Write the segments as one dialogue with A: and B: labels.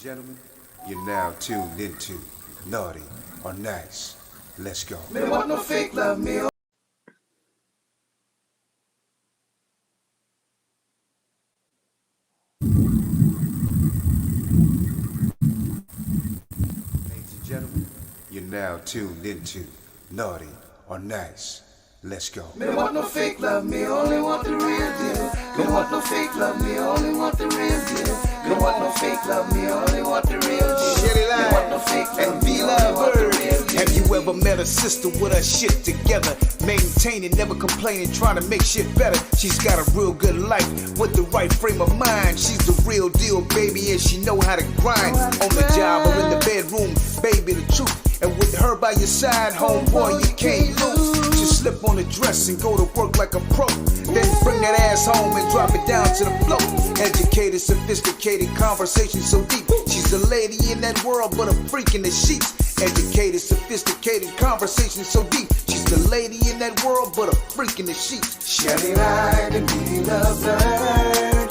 A: Gentlemen, you're now tuned into Naughty or Nice. Let's go.
B: Me don't want no fake love, me.
A: Ladies and gentlemen, you're now tuned into Naughty or Nice. Let's go.
B: Me don't want no fake love, me only want the real deal. Me don't want no fake love, me only want the real deal. Me don't want no fake love, me only want the real deal.
C: Shelly
B: Me don't want no
C: Line
B: fake love,
C: and
B: me
C: V
B: only
C: Love
B: want the
C: Bird.
B: real deal.
C: Have you ever met a sister with her shit together? Maintaining, never complaining, trying to make shit better. She's got a real good life with the right frame of mind. She's the real deal, baby, and she know how to grind. On the job or in the bedroom, baby, the truth. And with her by your side, homeboy, you can't lose. Just slip on the dress and go to work like a pro. Then bring that ass home and drop it down to the floor. Educated, sophisticated, conversation so deep. She's a lady in that world, but a freak in the sheets. Educated, sophisticated, conversation so deep. She's the lady in that world, but a freak in the sheets.
B: Shelly Line and V Love Bird.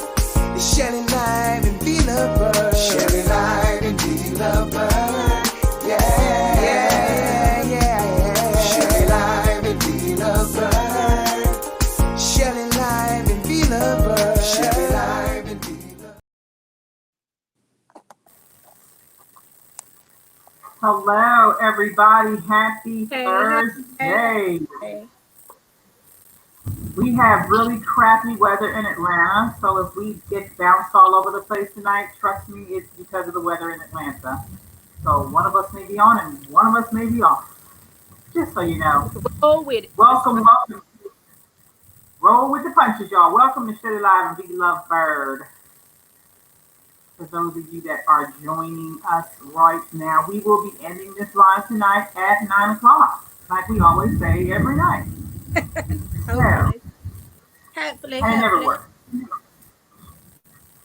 C: Shelly Line and V Love Bird.
B: Shelly Line and V Love Bird.
C: Yeah, yeah, yeah.
B: Shelly Line and V Love Bird.
C: Shelly Line and V Love Bird.
B: Shelly Line and V Love.
D: Hello, everybody. Happy
E: Hey,
D: Thursday.
E: hey.
D: We have really crappy weather in Atlanta, so if we get bounced all over the place tonight, trust me, it's because of the weather in Atlanta. So one of us may be on and one of us may be off. Just so you know.
E: Roll with it.
D: Welcome. Roll with the punches, y'all. Welcome to Shelly Live and Be Love Bird. For those of you that are joining us right now, we will be ending this live tonight at 9 o'clock, like we always say every night. So,
E: Hopefully,
D: and it never works. It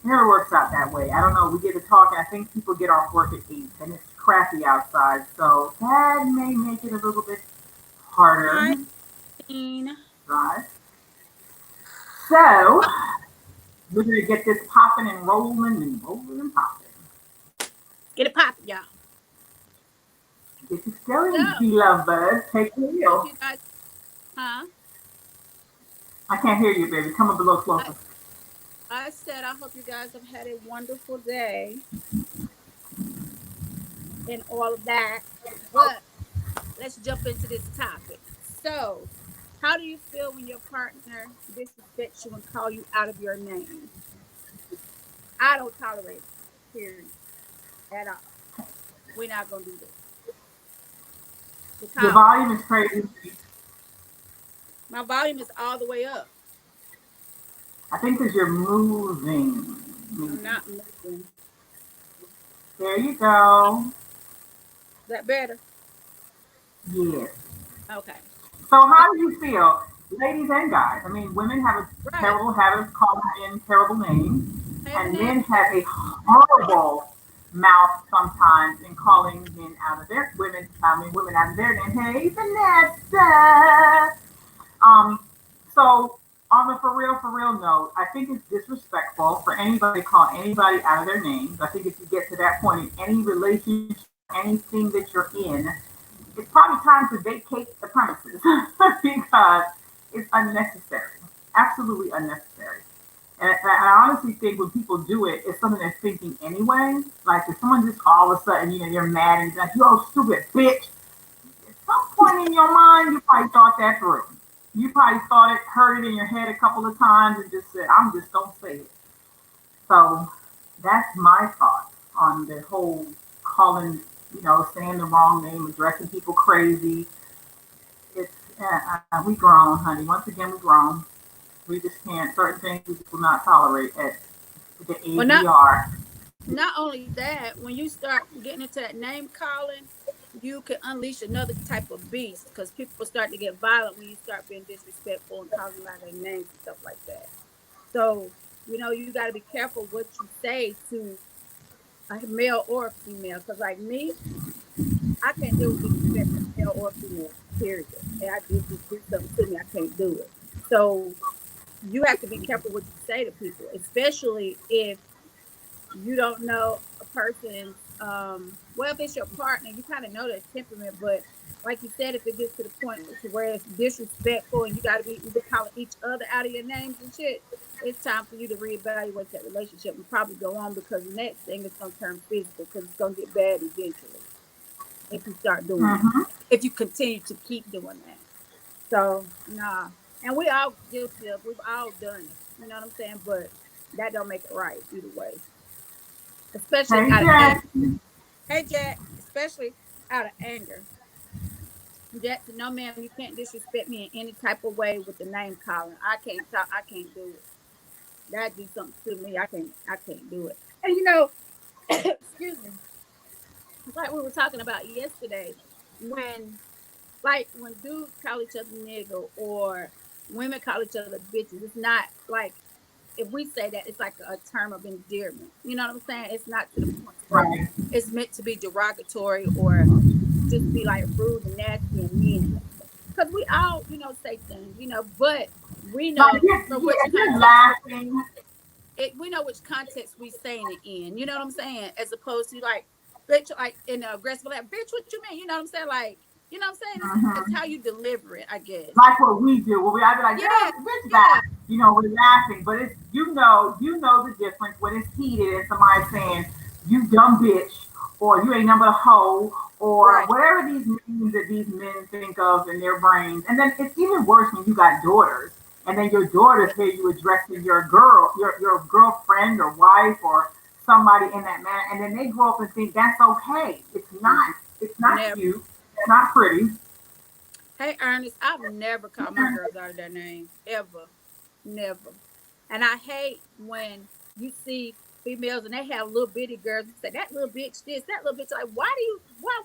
D: never works out that way. I don't know. We get to talking. I think people get off work at 8, and it's crappy outside, so that may make it a little bit harder. Right? So, we're going to get this popping and rolling and rolling and popping.
E: Get it popping, y'all.
D: Get this going,
E: Yeah.
D: Be Love Bud. Take the wheel.
E: You guys, huh?
D: I can't hear you, baby. Come a little closer.
E: I said I hope you guys have had a wonderful day and all of that. But let's jump into this topic. So, how do you feel when your partner disrespects you and call you out of your name? I don't tolerate it, period, at all. We're not gonna do this.
D: Your volume is crazy.
E: My volume is all the way up.
D: I think because you're moving.
E: I'm not moving.
D: There you go.
E: Is that better?
D: Yes.
E: Okay.
D: So how do you feel, ladies and guys? I mean, women have a
E: Right.
D: terrible habit of calling in terrible names, and
E: Mhm.
D: men have a horrible mouth sometimes in calling men out of their women out of their name. Hey, Vanessa. So on the for real note, I think it's disrespectful for anybody to call anybody out of their names. I think if you get to that point in any relationship, anything that you're in, it's probably time to vacate the premises because it's unnecessary, absolutely unnecessary. And I honestly think when people do it, it's something they're thinking anyway. Like if someone just all of a sudden, you're mad and you're like, yo, stupid bitch. At some point in your mind, you probably thought that through. You probably thought it, heard it in your head a couple of times and just said, I'm just don't say it. So that's my thought on the whole calling, saying the wrong name, addressing people crazy. It's we grown, honey. Once again, we grown. We just can't. Certain things we will not tolerate at the age
E: Well,
D: we are.
E: not only that, when you start getting into that name calling, you can unleash another type of beast because people start to get violent when you start being disrespectful and calling them out their names and stuff like that. So, you got to be careful what you say to a male or a female. Because, like me, I can't deal with disrespect from male or female, period. And I just do something to me, I can't do it. So, you have to be careful what you say to people, especially if you don't know a person's well, if it's your partner, you kind of know their temperament, but like you said, if it gets to the point to where it's disrespectful and you got to be either calling each other out of your names and shit, it's time for you to reevaluate that relationship and probably go on, because the next thing is going to turn physical, because it's going to get bad eventually if you start doing that,
D: Mm-hmm.
E: if you continue to keep doing that. So nah, and we all guilty of, we've all done it, you know what I'm saying, but that don't make it right either way, especially
D: Hey,
E: out of anger.
D: Jackson.
E: Hey Jack, especially out of anger. Jackson, no ma'am, you can't disrespect me in any type of way with the name calling. I can't talk, I can't do it. That do something to me. I can't do it. And excuse me, it's like we were talking about yesterday, when when dudes call each other nigga or women call each other bitches, it's not like, if we say that, it's like a term of endearment. You know what I'm saying? It's not to the point where
D: Right.
E: it's meant to be derogatory or just be like rude and nasty and mean. Because we all, say things, but we
D: Like,
E: know from which
D: if you're
E: context
D: laughing,
E: we know which context we saying it in. You know what I'm saying? As opposed to like, bitch, like in the aggressive, like, bitch, what you mean? You know what I'm saying? Like, you know what I'm saying? It's
D: mhm,
E: how you deliver it, I guess.
D: like what we do, where I'd be like,
E: Yeah,
D: girl, bitch,
E: yeah,
D: that. We're laughing, but it's you know the difference when it's heated and somebody saying, "You dumb bitch," or "You ain't number a hoe," or
E: right.
D: whatever these names that these men think of in their brains. And then it's even worse when you got daughters, and then your daughters hear you addressing your girlfriend or wife or somebody in that manner, and then they grow up and think that's okay. It's not. It's not
E: Never.
D: cute. It's not pretty.
E: Hey, Ernest, I've never called my girls out of their name ever, never. And I hate when you see females and they have little bitty girls and say that little bitch this, that little bitch, like, why do you, what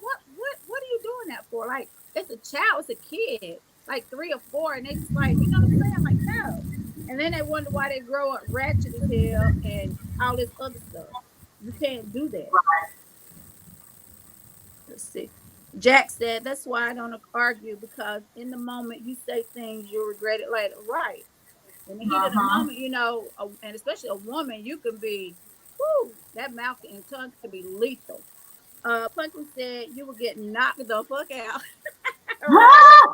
E: are you doing that for? Like, it's a child, it's a kid, like 3 or 4, and they just like, you know what I'm saying? Like, no. And then they wonder why they grow up ratchet as hell and all this other stuff. You can't do that. Let's see. Jack said, that's why I don't argue, because in the moment you say things you'll regret it later. Right. In the heat of the
D: Uh-huh.
E: moment, and especially a woman, you can be, whoo, that mouth and tongue can be lethal. Punkin said you will get knocked the fuck out. Right.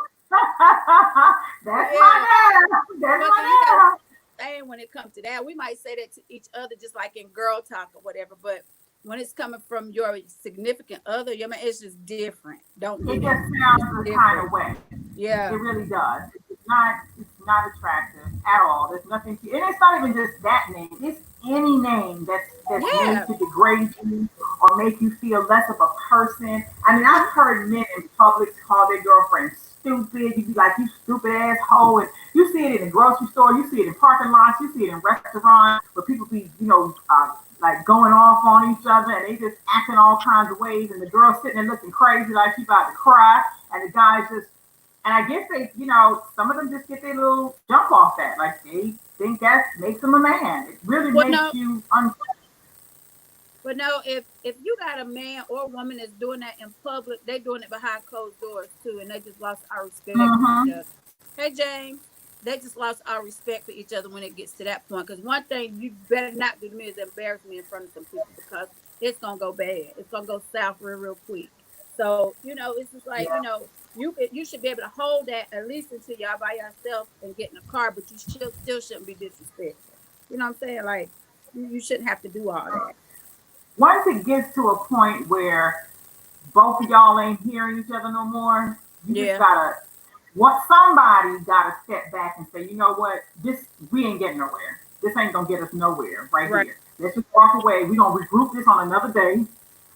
D: That's
E: Yeah.
D: my dad. That's
E: Punkin,
D: my
E: saying when it comes to that, we might say that to each other just like in girl talk or whatever, but when it's coming from your significant other, it's just different. Don't
D: dad.
E: do
D: It
E: that.
D: just
E: It's
D: sounds a kind
E: different.
D: of way. It
E: Yeah.
D: really does. It's not attractive at all. There's nothing to, and it's not even just that name. It's any name that's made
E: Yeah.
D: to degrade you or make you feel less of a person. I mean, I've heard men in public call their girlfriends stupid. You'd be like, "You stupid asshole," and you see it in the grocery store, you see it in parking lots, you see it in restaurants where people be, like going off on each other and they just acting all kinds of ways, and the girl sitting there looking crazy like she's about to cry, and the guy's just, and I guess they, some of them just get their little jump off that. Like they think that makes them a man. It really
E: Well,
D: makes
E: no,
D: you
E: but no. If you got a man or a woman that's doing that in public, they doing it behind closed doors too, and they just lost our respect for each
D: mm-hmm.
E: other. Hey James, they just lost our respect for each other when it gets to that point. Because one thing you better not do to me is embarrass me in front of some people, because it's gonna go bad. It's gonna go south real quick. So it's just like
D: Yeah.
E: you should be able to hold that at least until y'all by yourself and get in a car, but you still shouldn't be disrespectful. You know what I'm saying? Like you shouldn't have to do all that.
D: Once it gets to a point where both of y'all ain't hearing each other no more, you just
E: Yeah.
D: gotta what somebody gotta step back and say, you know what, this we ain't getting nowhere. This ain't gonna get us nowhere right
E: Right.
D: here. Let's just walk away. We're gonna regroup this on another day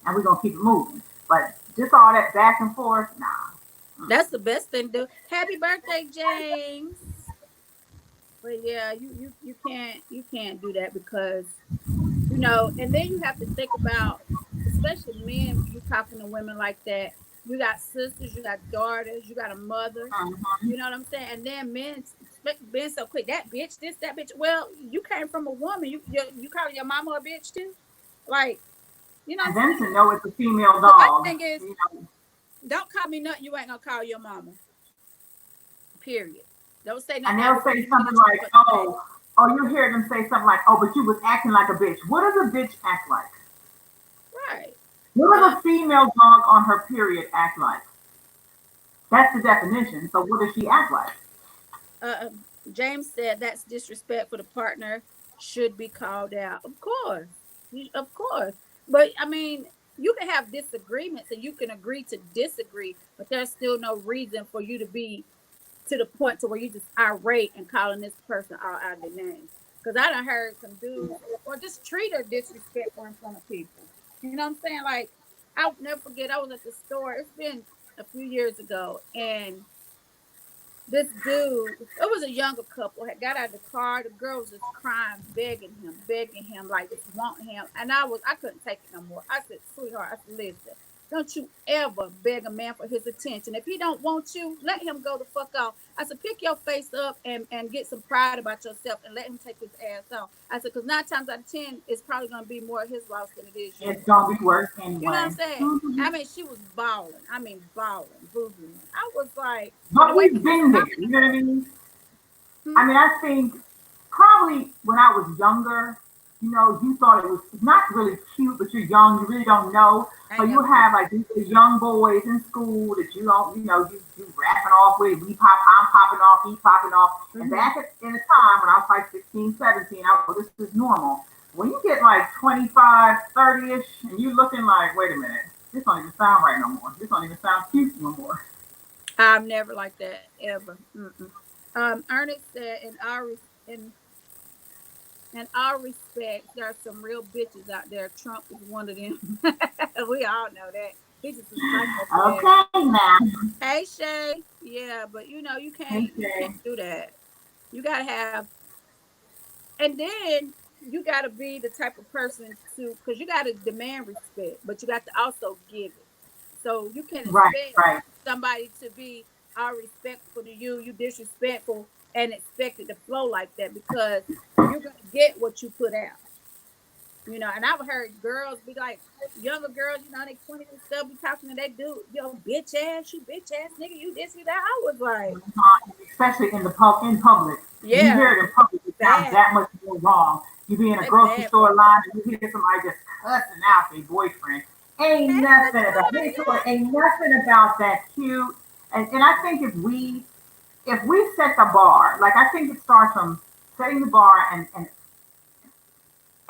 D: and we're gonna keep it moving. But just all that back and forth, nah.
E: That's the best thing to do. Happy birthday, James. But yeah, you can't do that, because and then you have to think about, especially men, you talking to women like that. You got sisters, you got daughters, you got a mother.
D: Mhm.
E: You know what I'm saying? And then men being so quick, that bitch, this, that bitch. Well, you came from a woman. You calling your mama a bitch too? Like, you know what
D: And
E: I'm
D: then
E: saying?
D: to know it's a female
E: So my
D: dog,
E: thing is,
D: you know,
E: don't call me nothing you ain't gonna call your mama. Period. Don't say
D: and
E: nothing out
D: they'll
E: the way
D: say
E: you get
D: something
E: it your
D: like,
E: fucking face.
D: oh, you hear them say something like, oh, but you was acting like a bitch. What does a bitch act like? What does a female dog on her period act like? That's the definition. So what does she act like?
E: Uh, James said that's disrespect for the partner should be called out. Of course, of course. But I mean, you can have disagreements and you can agree to disagree, but there's still no reason for you to be to the point to where you just irate and calling this person all out of their names. Because I done heard some dudes or just treat her disrespectful in front of people. You know what I'm saying? Like I'll never forget. I was at the store. It's been a few years ago, and this dude, it was a younger couple, had got out of the car. The girl was just crying, begging him, like just wanting him. And I couldn't take it no more. I said, sweetheart, I said, listen, don't you ever beg a man for his attention. If he don't want you, let him go the fuck off. I said, pick your face up and get some pride about yourself and let him take his ass off. I said, because 9 times out of 10, it's probably going to be more his loss than it is yours.
D: It's gonna be worse anyway.
E: You know what I'm saying? I mean, she was bawling. I mean, bawling, boo-hooing. I was like,
D: But we've been there. You know what I mean? I mean, I think probably when I was younger, you know, you thought it was not really cute, but you're young, you really don't know. So you have like these young boys in school that you don't, you know, you rapping off with, I'm popping off, he popping off. And back in the time when I was like 16, 17, I was, this is normal. When you get like 25, 30-ish, and you looking like, wait a minute, this don't even sound right no more. This don't even sound cute no more.
E: I'm never like that ever. Ernest said, in all respects, there are some real bitches out there. Trump is one of them. We all know that. He's just a psycho.
D: Okay, now.
E: Hey, Shay. Yeah, but you know, you can't do that. You gotta have, and then you gotta be the type of person to, because you gotta demand respect, but you got to also give it. So you can expect somebody to be all respectful to you, you disrespectful, and expect it to flow like that because you're gonna get what you put out. You know, and I've heard girls be like, younger girls, you know, they 20 and stuff, be talking to that dude, yo, bitch ass, you bitch ass nigga, you this, you that. I was like,
D: especially in public.
E: Yeah.
D: You hear it in public, it sounds that much more wrong. You be in a grocery store line and you hear somebody just cussing out their boyfriend. Ain't nothing about that cute. And I think if we set the bar, like I think it starts from setting the bar and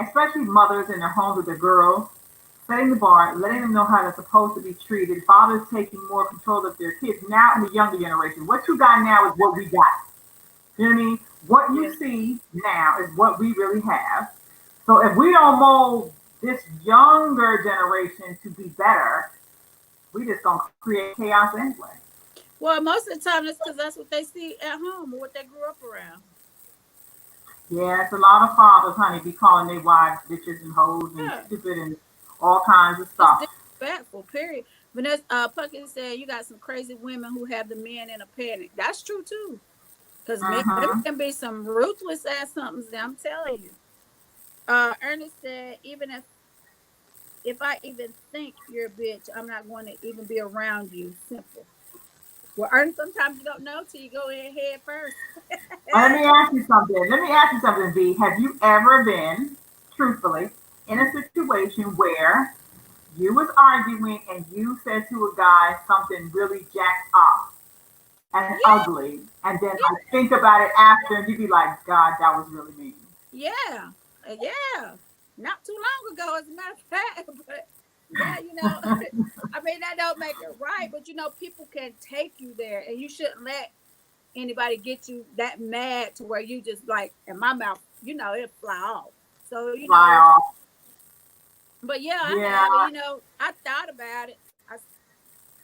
D: especially mothers in their homes with their girls, setting the bar, letting them know how they're supposed to be treated. Fathers taking more control of their kids. Now in the younger generation, what you got now is what we got. You know what I mean? What you see now is what we really have. So if we don't mold this younger generation to be better, we just gonna create chaos anyway.
E: Well, most of the time it's because that's what they see at home or what they grew up around.
D: Yeah, it's a lot of fathers, honey, be calling their wives bitches and hoes and stupid and all kinds of stuff.
E: It's disrespectful, period. Vanessa Puckett said you got some crazy women who have the men in a panic. That's true too. Because men can be some ruthless ass somethings, I'm telling you. Ernest said, even if I even think you're a bitch, I'm not going to even be around you. Simple. Well, Ernest, sometimes you don't know till you go in head first.
D: Let me ask you something, V. Have you ever been, truthfully, in a situation where you was arguing and you said to a guy something really jacked up and ugly, and then I think about it after and you be like, God, that was really mean.
E: Yeah. Not too long ago, as a matter of fact, but yeah, you know, I mean, that don't make it right, but you know, people can take you there and you shouldn't let anybody get you that mad to where you just like, in my mouth, you know, it'll fly off. So, you know, but you know, I thought about it.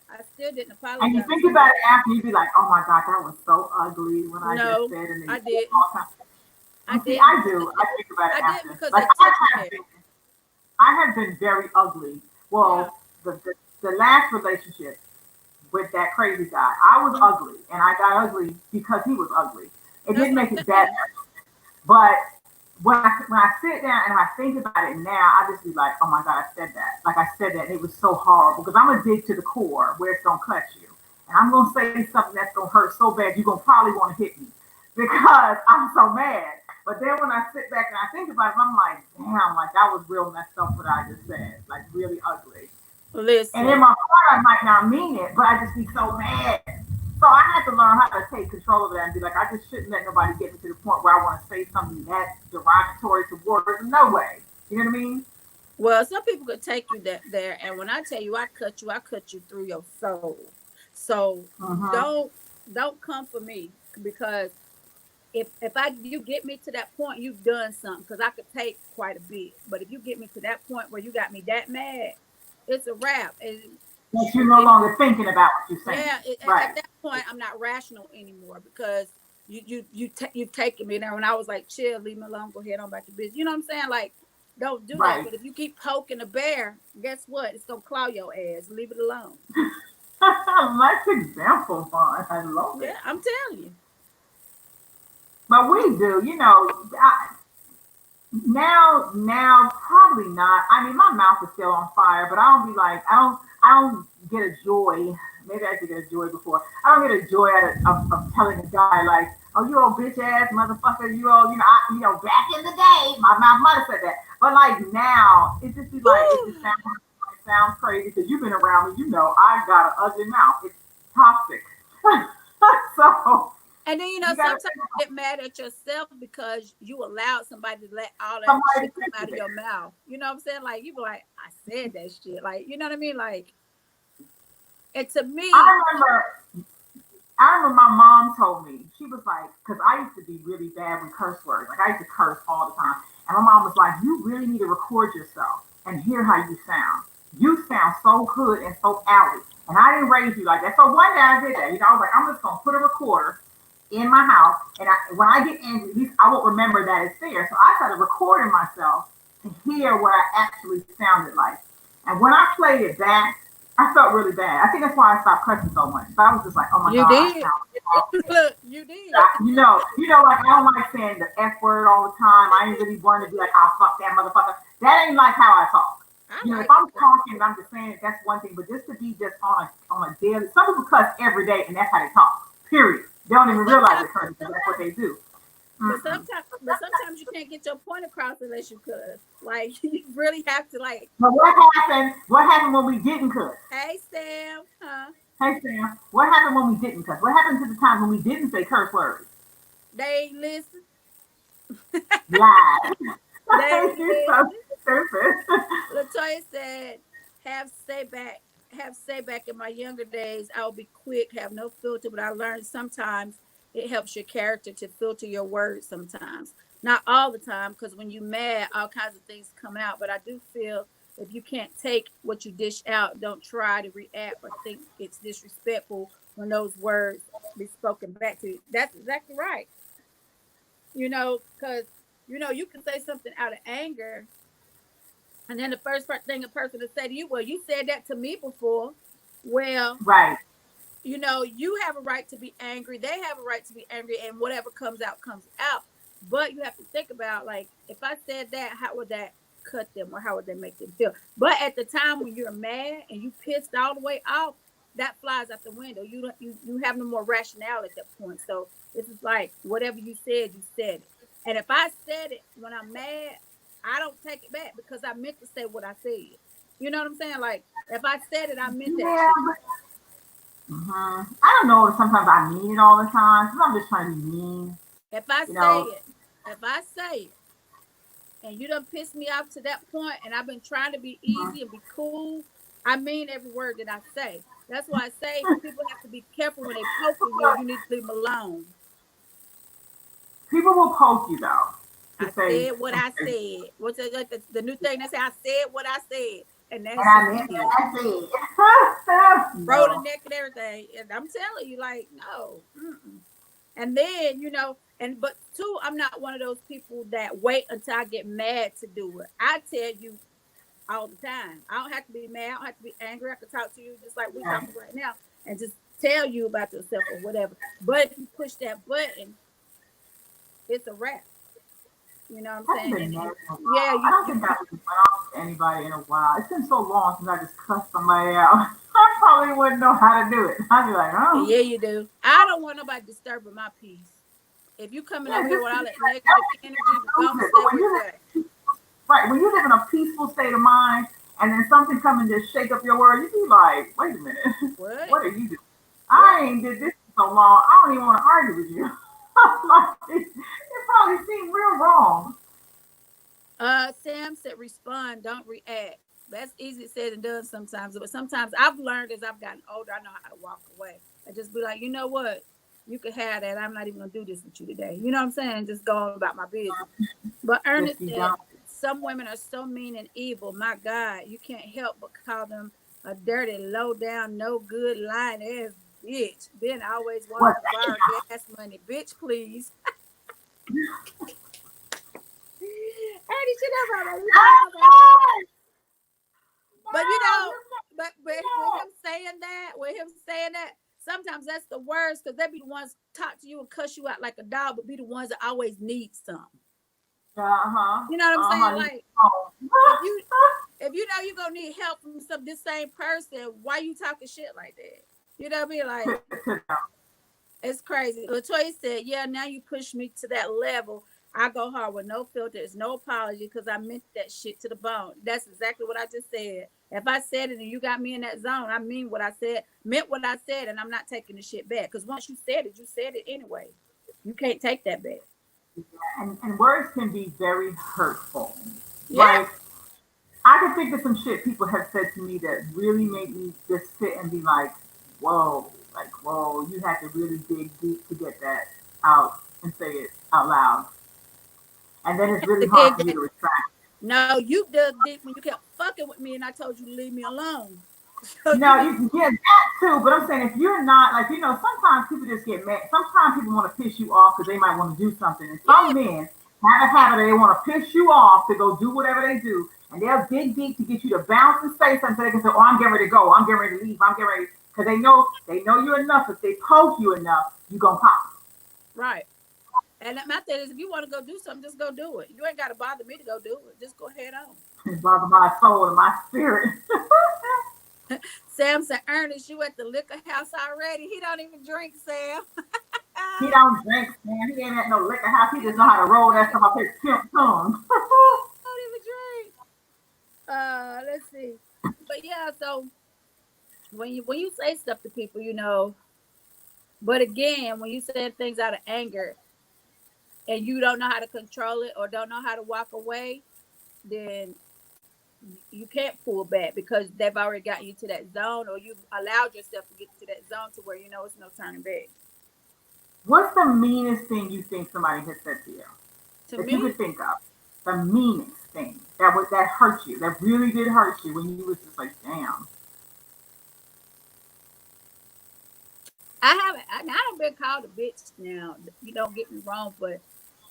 E: I still didn't apologize.
D: And you think about it after, you be like, oh my God, that was so ugly when I just said it.
E: I did.
D: I do. I think about it after.
E: Because
D: like, I have been very ugly. Well, the last relationship with that crazy guy, I was ugly, and I got ugly because he was ugly. It didn't make it better. But when I sit down and I think about it now, I just be like, oh my God, I said that. Like I said that, and it was so horrible because I'm a dig to the core where it's gonna cut you, and I'm gonna say something that's gonna hurt so bad you're gonna probably want to hit me because I'm so mad. But then when I sit back and I think about it, I'm like, damn, like that was real messed up what I just said, like really ugly. And in
E: Listen,
D: my heart, I might not mean it, but I just be so mad. So I had to learn how to take control of that and be like, I just shouldn't let nobody get me to the point where I want to say something that's derogatory towards them. No way. You know what I mean?
E: well, some people could take you there, and when I tell you I cut you through your soul. So
D: Mm-hmm.
E: don't don't come for me because if you get me to that point, you've done something because I could take quite a bit. But if you get me to that point where you got me that mad, it's a wrap. And
D: That you're
E: shoot,
D: no longer thinking about what you're saying.
E: yeah, at
D: Right.
E: that point, I'm not rational anymore because you've taken me there when I was like, chill, leave me alone, go ahead on about your business. You know what I'm saying? Like, don't do that.
D: Right.
E: But if you keep poking the bear, guess what? It's gonna claw your ass. Leave it alone.
D: Nice example, Vaughn. I love
E: Yeah,
D: it.
E: I'm telling you.
D: But we do, you know, now, probably not. I mean, my mouth is still on fire, but I don't be like, I don't get a joy. Maybe I did get a joy before. I don't get a joy of telling a guy like, "Oh, you old bitch ass motherfucker, you old," back in the day, my mouth might have said that, but like now, it just be like, it sounds crazy because you've been around me. You know, I got an ugly mouth. It's toxic. So
E: And then
D: you gotta
E: sometimes you get mad at yourself because you allowed somebody to let all that
D: somebody
E: shit
D: to
E: come
D: fix
E: out of
D: it.
E: your mouth. You know what I'm saying? Like you be like, I said that shit. Like, you know what I mean? Like, and to
D: I
E: me,
D: remember I remember my mom told me, she was like, because I used to be really bad with curse words. Like I used to curse all the time. And my mom was like, you really need to record yourself and hear how you sound. You sound so good and so outy. And I didn't raise you like that. So one day I did that. I was like, I'm just going to put a recorder in my house. And when I get angry, at least I won't remember that it's there. So I started recording myself to hear what I actually sounded like. And when I played it back, I felt really bad. I think that's why I stopped cussing so much. So I was just like, oh my
E: you
D: God, I
E: did.
D: sound awful.
E: Look, you did.
D: Like I don't like saying the F word all the time. I ain't really wanting to be like, oh fuck that motherfucker. That ain't like how I talk.
E: I
D: If
E: like
D: I'm
E: it.
D: talking and I'm just saying it, that's one thing. But just to be just on a daily, some people cuss every day and that's how they talk. Period. They don't
E: But
D: even realize
E: sometimes,
D: they're cursing because that's what they do. Mm-mm.
E: but sometimes you can't get your point across unless you cuss. Like you really have to like,
D: But what happened when we didn't cuss?
E: hey Sam, huh?
D: Hey Sam, what happened when we didn't cuss? What happened to the times when we didn't say curse words?
E: They ain't listen.
D: Lies.
E: They ain't
D: You're so
E: listen.
D: stupid.
E: Latoya said, have say back, have say back in my younger days, I'll be quick, have no filter, but I learned sometimes it helps your character to filter your words sometimes. Not all the time, because when you mad, all kinds of things come out. But I do feel if you can't take what you dish out, don't try to react or think it's disrespectful when those words be spoken back to you. That's exactly right. Because you can say something out of anger and then the first thing a person to say to you, well, you said that to me before. Well,
D: Right.
E: you have a right to be angry. They have a right to be angry, and whatever comes out comes out. But you have to think about like, if I said that, how would that cut them, or how would that make them feel? But at the time when you're mad and you pissed all the way off, that flies out the window. You have no more rationale at that point. So it's just like whatever you said it. And if I said it when I'm mad, I don't take it back because I meant to say what I said. You know what I'm saying? Like if I said it, I meant that
D: Yeah,
E: shit.
D: I don't know if sometimes I mean it all the time. Sometimes I'm just trying to be mean.
E: If I
D: You
E: say
D: know,
E: it, if I say it, and you done pissed me off to that point, and I've been trying to be easy and be cool, I mean every word that I say. That's why I say people have to be careful when they poking you. You need to leave them alone.
D: people will poke you though
E: I
D: to say,
E: said what I said. What's the new thing they say? I said what I said, and
D: and
E: that's
D: I
E: just
D: meant
E: it.
D: that. I said,
E: Roll the
D: no.
E: neck and everything. And I'm telling you, like, no. Mm-mm. And then, but two, I'm not one of those people that wait until I get mad to do it. I tell you all the time. I don't have to be mad. I don't have to be angry. I can talk to you just like we
D: Right.
E: talking right now and just tell you about yourself or whatever. But if you push that button, it's a wrap. You know what
D: I
E: I'm
D: haven't
E: saying?
D: been mad
E: And
D: in a
E: yeah,
D: while. I
E: you
D: don't
E: you
D: think I've went off to anybody in a while. It's been so long since I just cussed somebody out. I probably wouldn't know how to do it. I'd be like, oh,
E: yeah, you do. I don't want nobody disturbing my peace. If you coming
D: yeah,
E: over here
D: just
E: with all that
D: that
E: negative
D: would be
E: energy, go and
D: stupid.
E: stay where you at.
D: Right, when you live in a peaceful state of mind and then something come and just shake up your world, you be like, wait a minute,
E: What?
D: what are you doing? I
E: Right.
D: ain't did this in so long. I don't even want to argue with you. Like, it probably seemed real wrong.
E: Sam said respond, don't react. That's easy said and done sometimes, but sometimes I've learned as I've gotten older, I know how to walk away. I just be like, you know what? You can have that. I'm not even gonna do this with you today. You know what I'm saying? Just go on about my business. But
D: Yes,
E: Ernest
D: you
E: said
D: don't.
E: some women are so mean and evil. My God, you can't help but call them a dirty, low down, no good, lying ass bitch. Then always wanted
D: What?
E: to borrow gas money. Bitch, please. Ernest, you know about that. You know about that. But you
D: No,
E: know,
D: you can't.
E: but with him saying that, sometimes that's the worst because they be the ones talk to you and cuss you out like a dog, but be the ones that always need some.
D: Uh-huh.
E: You know what I'm saying?
D: Uh-huh. You
E: Like
D: don't.
E: if you if you know you're gonna need help from this same person, why you talking shit like that? You know what I mean? Like it's crazy. Latoya said, "Yeah, now you push me to that level. I go hard with no filters, no apology, because I meant that shit to the bone." That's exactly what I just said. If I said it and you got me in that zone, I mean what I said, meant what I said, and I'm not taking the shit back. Because once you said it anyway. You can't take that back.
D: And words can be very hurtful.
E: Yeah,
D: Like, I can think of some shit people have said to me that really made me just sit and be like, whoa, you had to really dig deep to get that out and say it out loud. And then it's really
E: to
D: hard
E: dig
D: for you
E: that.
D: to retract.
E: No, you dug deep when you kept fucking with me, and I told you to leave me alone. So you
D: No,
E: need.
D: you can get that too, but I'm saying if you're not like sometimes people just get mad. Sometimes people want to piss you off because they might want to do something, and
E: Yeah,
D: some men have a habit of they want to piss you off to go do whatever they do, and they'll dig deep to get you to bounce and say something so they can say, "Oh, I'm getting ready to go. I'm getting ready to leave. I'm getting ready," because they know you enough. If they poke you enough, you gonna pop.
E: right. And my thing is, if you want to go do something, just go do it. You ain't got to bother me to go do it. Just go head on.
D: It's bother my soul and my spirit.
E: Sam said, Ernest, you at the liquor house already? He don't even drink, Sam.
D: He don't drink, man. He ain't at no liquor house. He
E: He
D: just know
E: don't
D: how to
E: even
D: roll that
E: drink.
D: stuff up his pimp tongue.
E: Don't even drink. Let's see. But yeah, so when you say stuff to people, but again, when you say things out of anger and you don't know how to control it or don't know how to walk away, then you can't pull back because they've already gotten you to that zone or you've allowed yourself to get to that zone to where it's no turning back.
D: What's the meanest thing you think somebody has said to you
E: To
D: that you
E: me,
D: could think of? The meanest thing that hurt you, that really did hurt you when you was just like, damn.
E: I don't been called a bitch now. You don't get me wrong, but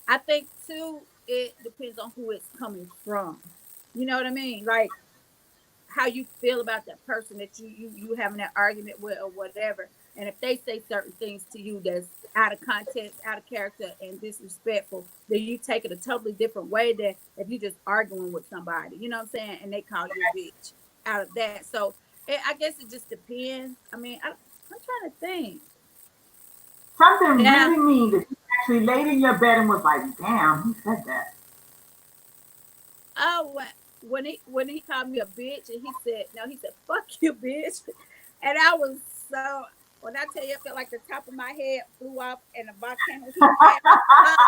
E: I think too it depends on who it's coming from. You know what I mean? Like how you feel about that person that you having that argument with or whatever. And if they say certain things to you that's out of context, out of character, and disrespectful, then you take it a totally different way than if you just arguing with somebody. You know what I'm saying? And they call you a bitch out of that. So I guess it just depends. I mean, I'm trying to think.
D: Something
E: Now,
D: really mean that you actually laid in your bed and was like, damn, he said that.
E: oh, when he called me a bitch, and he said, "Fuck you, bitch," and I was so. When I tell you, I felt like the top of my head flew off and a volcano hit right on top.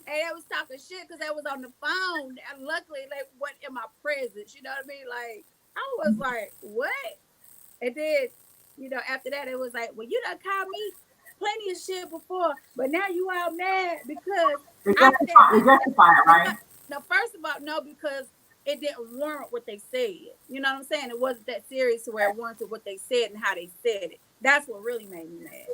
E: And they was talking shit because they was on the phone. And luckily, they wasn't in my presence. You know what I mean? Like, I was like, what? And then, after that, it was like, well, you done called me plenty of shit before, but now you all mad because I said
D: They
E: this.
D: justify it,
E: No,
D: right?
E: no, first of all, no, because it didn't warrant what they said. You know what I'm saying? It wasn't that serious to where it warranted what they said and how they said it. That's what really made me mad.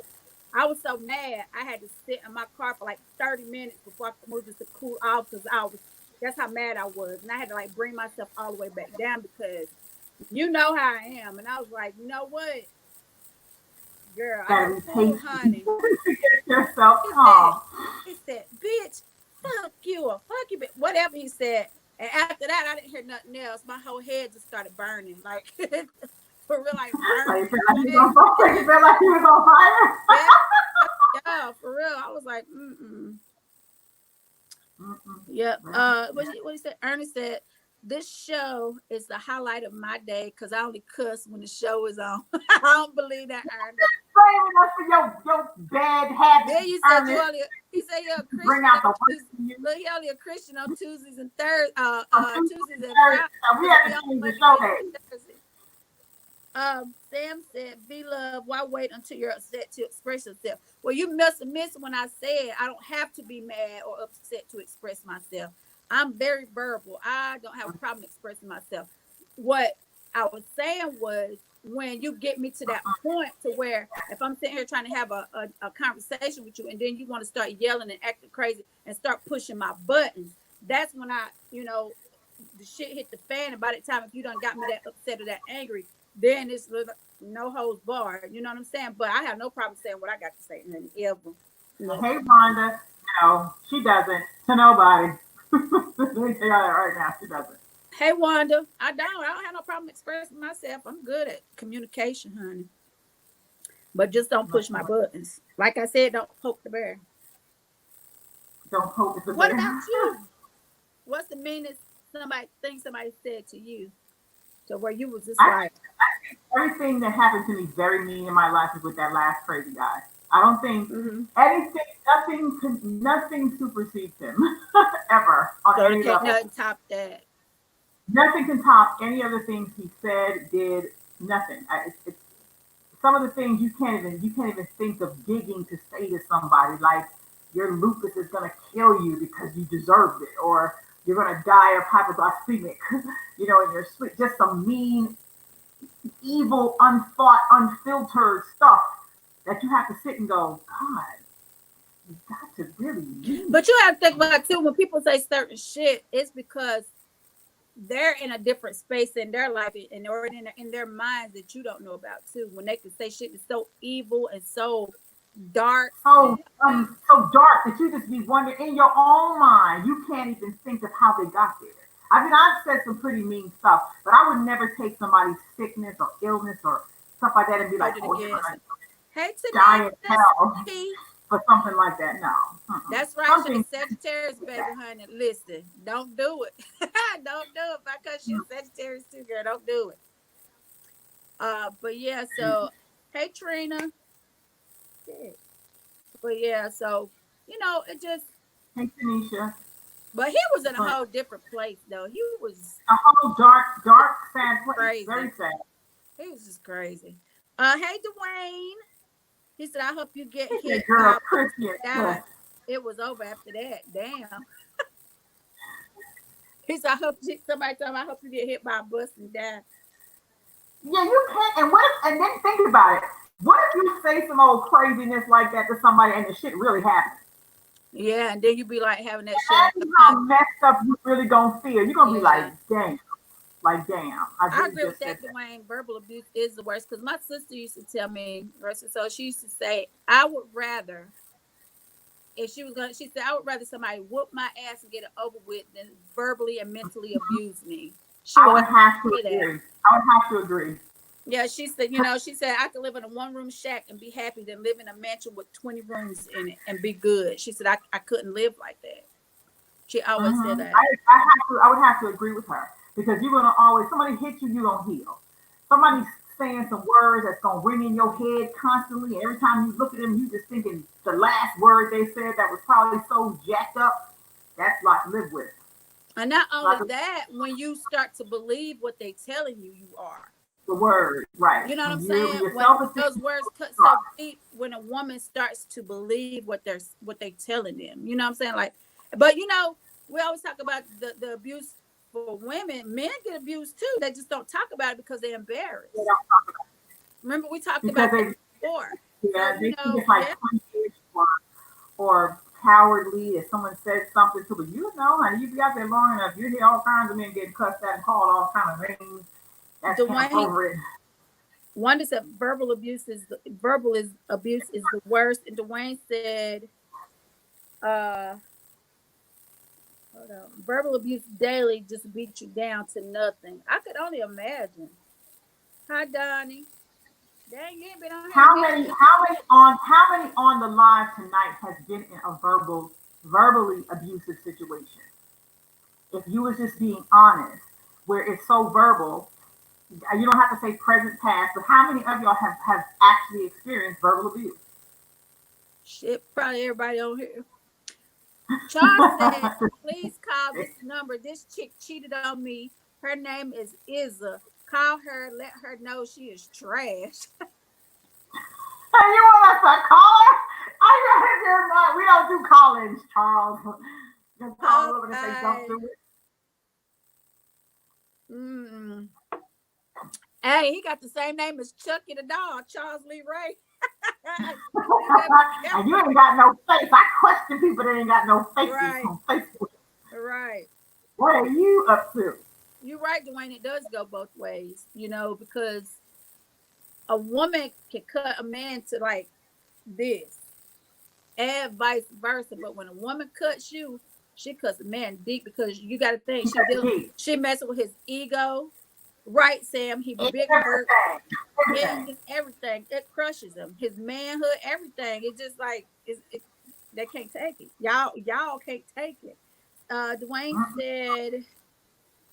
E: I was so mad I had to sit in my car for like 30 minutes before I could move just to cool off because that's how mad I was. And I had to like bring myself all the way back down because you know how I am. And I was like, you know what, girl, I
D: Gotta
E: done
D: be
E: pulled
D: patient
E: honey.
D: to get yourself
E: He said,
D: calm.
E: he said, bitch, fuck you or fuck you, bitch. Whatever he said. And after that, I didn't hear nothing else. My whole head just started burning. Like for real, like
D: Like,
E: burning.
D: you feel like he was on fire. You feel like he was on
E: Yeah,
D: fire.
E: yeah, for real. I was like, mm-mm.
D: Mm-mm.
E: Yep.
D: Well,
E: What he said? Ernest said, this show is the highlight of my day because I only cuss when the show is on. I don't believe that, Ernest.
D: Blaming us for your bad habits,
E: Then you said you
D: Ernest.
E: only. He said you're a
D: Bring
E: Christian
D: out the
E: on
D: worst
E: Tuesdays.
D: in you.
E: Look, he only a Christian on Tuesdays and Thursdays.
D: On Tuesday
E: Tuesdays
D: and
E: and
D: Thursday.
E: Fridays.
D: We
E: But
D: have
E: we
D: to
E: on
D: change the
E: Monday,
D: show
E: Wednesday,
D: day.
E: and Thursday. Sam said, "Be love. Why wait until you're upset to express yourself?" Well, you must have missed when I said I don't have to be mad or upset to express myself. I'm very verbal. I don't have a problem expressing myself. What I was saying was when you get me to that point to where if I'm sitting here trying to have a conversation with you and then you want to start yelling and acting crazy and start pushing my buttons, that's when the shit hit the fan. And by the time if you done got me that upset or that angry, then it's no holds barred. You know what I'm saying? But I have no problem saying what I got to say, honey, ever. No.
D: Hey, Rhonda. No, she doesn't. To nobody. Let me tell you that right now. She doesn't.
E: Hey, Wanda, I don't have no problem expressing myself. I'm good at communication, honey. But just don't push my buttons. Like I said, don't poke the bear.
D: Don't poke at the
E: What
D: bear.
E: about you? What's the meanest somebody said to you? So where you was just like,
D: Everything that happened to me very mean in my life is with that last crazy guy. I don't think
E: mm-hmm.
D: nothing supersedes him ever on
E: So
D: any
E: can't
D: level.
E: nothing top that.
D: Nothing can top any other things he said, did, nothing. It's some of the things you can't even think of digging to say to somebody like your lupus is gonna kill you because you deserved it, or you're gonna die of hypoglycemic, in your sleep. Just some mean, evil, unthought, unfiltered stuff that you have to sit and go, God, you got to really mean.
E: But you have to think about too, when people say certain shit, it's because they're in a different space in their life and or in their minds that you don't know about too. When they can say shit that's so evil and so dark.
D: So dark that you just be wondering in your own mind, you can't even think of how they got there. I mean, I've said some pretty mean stuff, but I would never take somebody's sickness or illness or stuff like that and be like, oh, you're gonna
E: hey,
D: die in hell
E: today.
D: for something like that. No.
E: That's right. She's Sagittarius, baby, honey. Listen, don't do it. Don't do it. Because she's Sagittarius too, girl. Don't do it. But yeah, so hey Trina. But yeah, so it just.
D: Hey, Tanisha.
E: But he was in a whole different place, though. He was
D: a whole dark, sad place.
E: Crazy.
D: Very sad.
E: He was just crazy. Hey, Dwayne. He said, "I hope you get hit."
D: Girl,
E: it was over after that. Damn. He said, somebody told him, "I hope you get hit by a bus and die."
D: Yeah, you can't. And then think about it. What if you say some old craziness like that to somebody and the shit really happens?
E: Yeah, and then you be like having that shit.
D: That's how messed up you really gonna feel. You're gonna be like, damn. Like, damn.
E: I agree with that, Dwayne. Verbal abuse is the worst. Because my sister used to tell me, so she used to say, I would rather, if she was going to, she said, I would rather somebody whoop my ass and get it over with than verbally and mentally abuse me.
D: I would have to agree.
E: Yeah, she said, she said, I could live in a one-room shack and be happy than live in a mansion with 20 rooms in it and be good. She said, I couldn't live like that. She always said that.
D: I would have to agree with her because you're going to always, somebody hit you, you're going to heal. Somebody's saying some words that's going to ring in your head constantly. Every time you look at them, you just thinking the last word they said that was probably so jacked up. That's like live with.
E: And not only that, when you start to believe what they're telling you, you are.
D: The word, right.
E: You know what I'm saying? When those words cut so deep, when a woman starts to believe what they're telling them. You know what I'm saying? Like, but we always talk about the abuse for women. Men get abused too. They just don't talk about it because they're embarrassed.
D: They don't talk about it.
E: Remember we talked about it before.
D: Yeah, so, they think it's like or cowardly if someone says something to you. Honey, you be out there long enough, you hear all kinds of men getting cussed out and called all kinds of names. That's over it.
E: Wanda said verbal abuse is the worst. And Dwayne said, hold on, verbal abuse daily just beat you down to nothing. I could only imagine. Hi, Donnie. Dang, you ain't been on here.
D: How many on the live tonight has been in a verbally abusive situation? If you was just being honest, where it's so verbal. You don't have to say present past, but how many of y'all have actually experienced verbal abuse?
E: Shit, probably everybody on here. Charles said, please call this number. This chick cheated on me. Her name is Izza. Call her, let her know she is trash.
D: Hey, you want us to call her? We don't do call-ins, Charles. Just call over and say don't do it.
E: Mm. Hey, he got the same name as Chucky the dog, Charles Lee Ray.
D: And you ain't got no face. I question people that ain't got no faces
E: Right.
D: on Facebook.
E: Right.
D: What are you up to?
E: You're right, Dwayne. It does go both ways, because a woman can cut a man to like this and vice versa. But when a woman cuts you, she cuts a man deep because you got to think she messing with his ego. Right, Sam? He big hurt. Everything. It crushes him. His manhood, everything. It's just like they can't take it. Y'all can't take it. Dwayne said,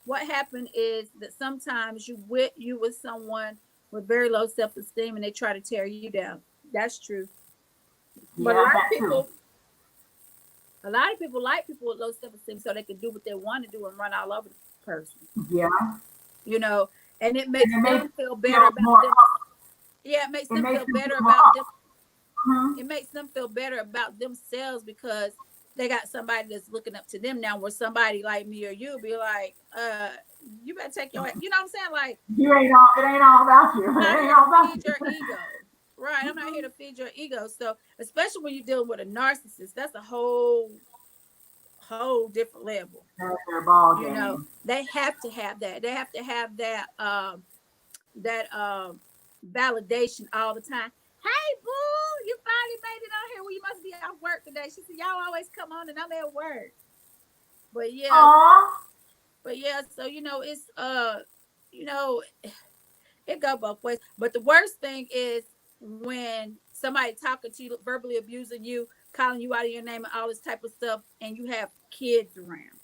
E: what happened is that sometimes you with someone with very low self-esteem and they try to tear you down. That's true. But a lot of people like people with low self-esteem so they can do what they want to do and run all over the person.
D: Yeah.
E: And it makes them feel better about them. Yeah, it makes them feel better about them. It makes them feel better about themselves because they got somebody that's looking up to them now, where somebody like me or you be like, you better take your, you know what I'm saying? Like,
D: it ain't all about you. It ain't all about
E: feed your ego. Right. I'm not here to feed your ego. So especially when you're dealing with a narcissist, that's a whole different level.
D: That's their ball game.
E: They have to have that. They have to have that validation all the time. Hey, boo, you finally made it on here. Well, you must be off work today. She said, y'all always come on and I'm at work. But yeah.
D: Aww.
E: But yeah, so it's it go both ways. But the worst thing is when somebody talking to you, verbally abusing you, calling you out of your name and all this type of stuff, and you have kids around.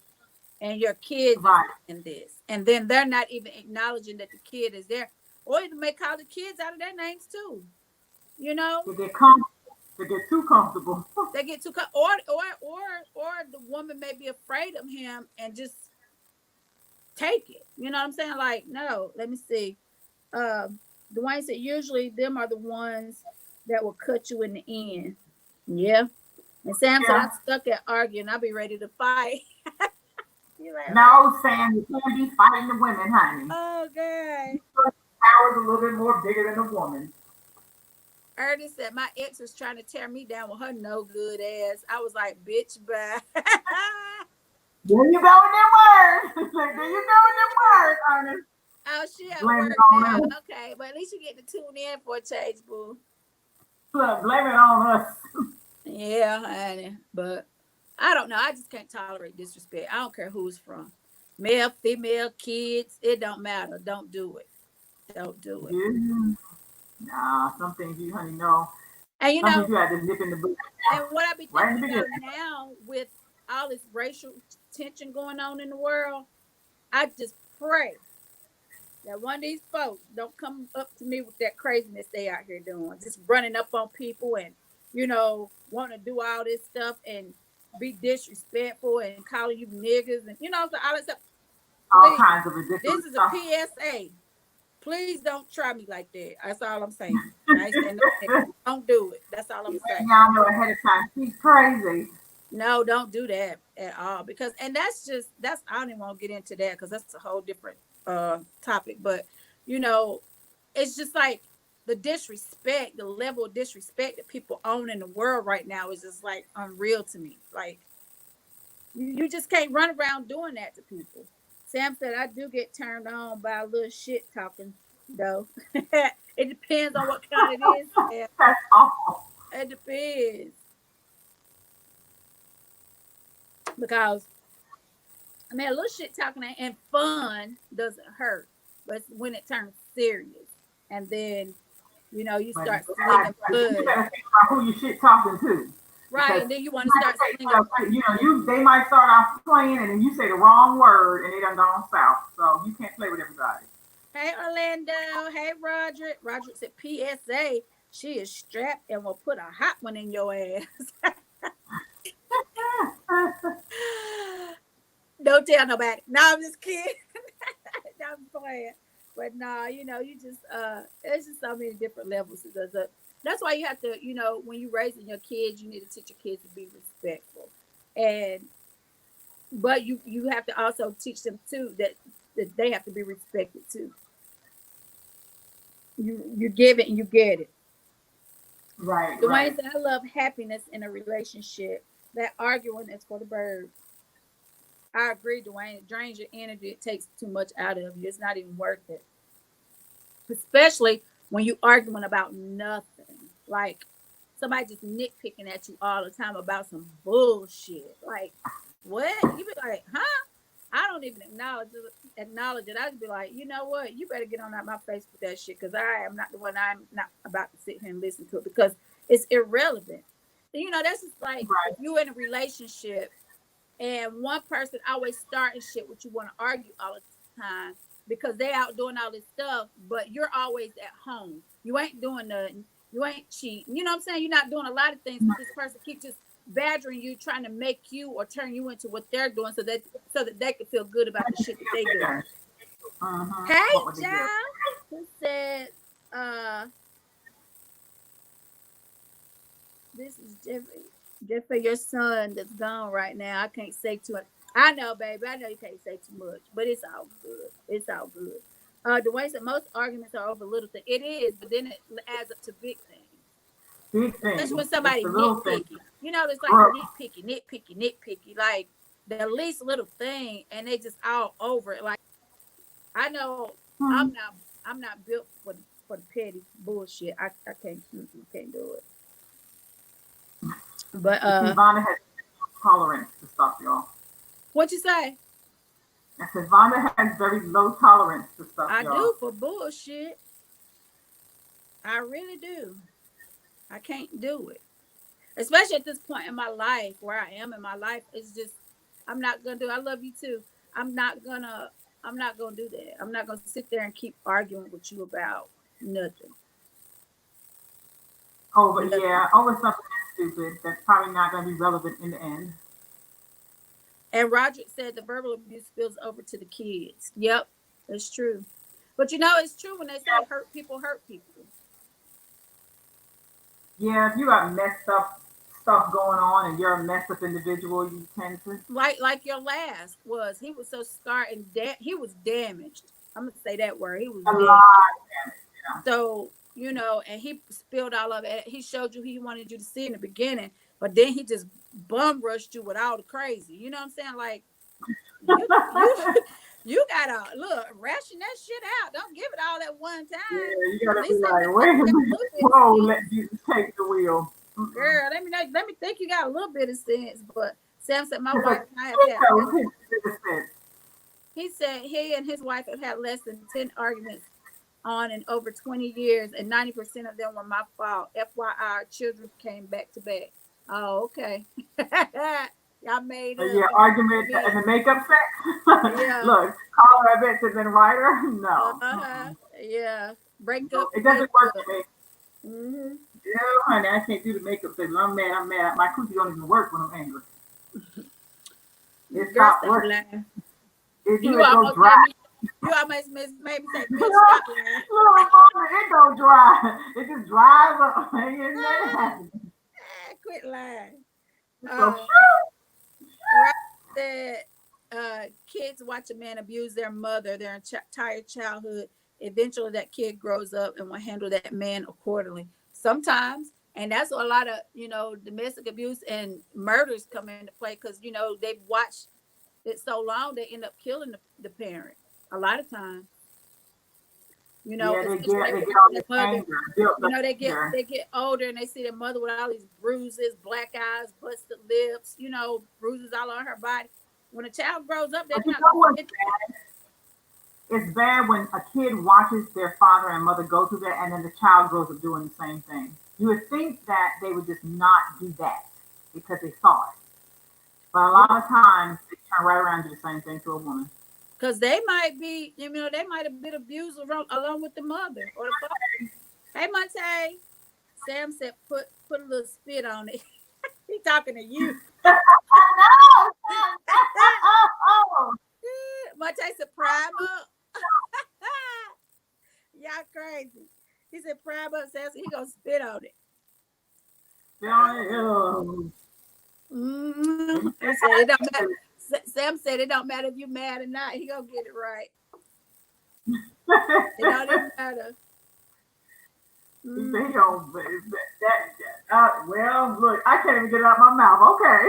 E: And your kids in this. And then they're not even acknowledging that the kid is there. Or you may call the kids out of their names too.
D: They get too comfortable.
E: They get too or the woman may be afraid of him and just take it. You know what I'm saying? Like, no, let me see. Dwayne said usually them are the ones that will cut you in the end. Yeah. And Sam said I'm stuck at arguing. I'll be ready to fight. Like,
D: no, Sam, you can't be fighting the women, honey.
E: Okay.
D: Power's a little bit more bigger than a woman.
E: Ernest said my ex was trying to tear me down with her no good ass. I was like, bitch, bye.
D: There you go with them words. Ernest.
E: Oh, she at work now. Okay, but at least you get to tune in for a change, boo.
D: Blame it on us.
E: Yeah, honey. But I don't know. I just can't tolerate disrespect. I don't care who it's from. Male, female, kids. It don't matter. Don't do it. Don't do it.
D: Yeah. Nah, some things you honey know.
E: And
D: you have to nip in the boot.
E: And what I be thinking about now with all this racial tension going on in the world, I just pray that one of these folks don't come up to me with that craziness they out here doing, just running up on people and want to do all this stuff and be disrespectful and calling you niggas and so all this stuff.
D: All kinds of ridiculous
E: This is a PSA. Please don't try me like that. That's all I'm saying. Don't do it. That's all I'm saying.
D: Y'all know ahead of time. She's crazy.
E: No, don't do that at all. And that's I don't even want to get into that because that's a whole different topic. But it's just like the disrespect, the level of disrespect that people own in the world right now is just like unreal to me. Like you just can't run around doing that to people. Sam said, I do get turned on by a little shit talking, though. It depends on what kind it is. Yeah.
D: That's awful.
E: It depends. Because, a little shit talking and fun doesn't hurt. But when it turns serious. And then, you start slinging blood.
D: You gotta think about who you shit talking to.
E: Right, and then you want to start slinging.
D: They might start off playing, and then you say the wrong word, and they done gone south. So you can't play with everybody.
E: Hey, Orlando. Hey, Roderick. Roderick said, PSA, she is strapped and will put a hot one in your ass. Don't tell nobody. No, I'm just kidding. No, I'm playing. But no, you just there's just so many different levels. That's why you have to, when you're raising your kids, you need to teach your kids to be respectful. But you have to also teach them too that they have to be respected too. You give it and you get it.
D: Right.
E: Dwayne
D: Right.
E: said, I love happiness in a relationship. That arguing is for the birds. I agree, Dwayne. It drains your energy. It takes too much out of you. It's not even worth it. Especially when you arguing about nothing. Like somebody just nitpicking at you all the time about some bullshit. Like, what? You be like, huh? I don't even acknowledge it. I'd be like, you know what? You better get on out my face with that shit because I am not the one. I'm not about to sit here and listen to it because it's irrelevant. That's just like if you in a relationship and one person always starting shit with you want to argue all the time because they out doing all this stuff, but you're always at home. You ain't doing nothing. You ain't cheating. You know what I'm saying? You're not doing a lot of things, but this person keeps just badgering you, trying to make you or turn you into what they're doing so that they can feel good about the shit that they do. Hey, John, who said, this is Jeffrey, your son that's gone right now. I can't say too much. I know, baby. I know you can't say too much, but it's all good. It's all good. Dwayne said most arguments are over little things. It is, but then it adds up to big things.
D: Big thing.
E: Especially when somebody nitpicky. It's like nitpicky. Like the least little thing, and they just all over it. Like I know I'm not built for the petty bullshit. I can't do it. But
D: Vonda has tolerance to stuff, y'all.
E: What you say?
D: I said Vonda has very low tolerance to stuff,
E: I
D: y'all.
E: do for bullshit. I really do. I can't do it. Especially at this point in my life, where I am in my life, it's just I'm not gonna do. I love you too. I'm not gonna do that. I'm not gonna sit there and keep arguing with you about nothing.
D: Over something that's stupid that's probably not gonna be relevant in the end.
E: And Roderick said the verbal abuse spills over to the kids. Yep, that's true. But it's true when they say hurt people hurt people.
D: Yeah, if you got messed up stuff going on and you're a messed up individual, you tend to
E: like your last was. He was so scarred and he was damaged. I'm gonna say that word. He was
D: a
E: damaged.
D: lot. Yeah.
E: So and he spilled all of it. He showed you he wanted you to see in the beginning, but then he just bum rushed you with all the crazy. You know what I'm saying? Like you gotta ration that shit out. Don't give it all at one time.
D: Yeah, you gotta be like, wait a minute. Whoa, let Jesus take the wheel.
E: Girl, let me think you got a little bit of sense. But Sam said my wife and I have had. He said he and his wife have had less than 10 arguments on in over 20 years, and 90% of them were my fault. FYI, our children came back to back. Oh, okay. Y'all made it.
D: Yeah, argument in the makeup sex. Yeah. Look, caller, I bet has been writer. No.
E: Yeah. Break up.
D: It doesn't work for me.
E: Mm-hmm.
D: Yeah, honey, I can't do the makeup sex. I'm mad. My coochie don't even work when I'm angry. It's
E: Girl,
D: not working.
E: You almost made me say, bitch, stop lying.
D: It don't dry. It just dries up.
E: Quit lying.
D: So,
E: that kids watch a man abuse their mother their entire childhood. Eventually, that kid grows up and will handle that man accordingly. Sometimes, and that's a lot of domestic abuse and murders come into play because they've watched it so long they end up killing the parent. A lot of times, they get older and they see their mother with all these bruises, black eyes, busted lips, bruises all on her body. When a child grows up, they're not going to
D: It's bad when a kid watches their father and mother go through that, and then the child grows up doing the same thing. You would think that they would just not do that. because they saw it. But a lot of times they turn right around and do the same thing to a woman.
E: Because they might be, they might have been abused along with the mother or the father. Hey, Monte. Sam said, put a little spit on it. He talking to you. Monte said, prime up. Y'all crazy. He said, prime up, Sam. He gonna spit on it. He said, it don't matter. Sam said it don't matter if you're mad or not. He gonna get it right. It don't even matter.
D: Well, look, I can't even get it out my mouth. Okay.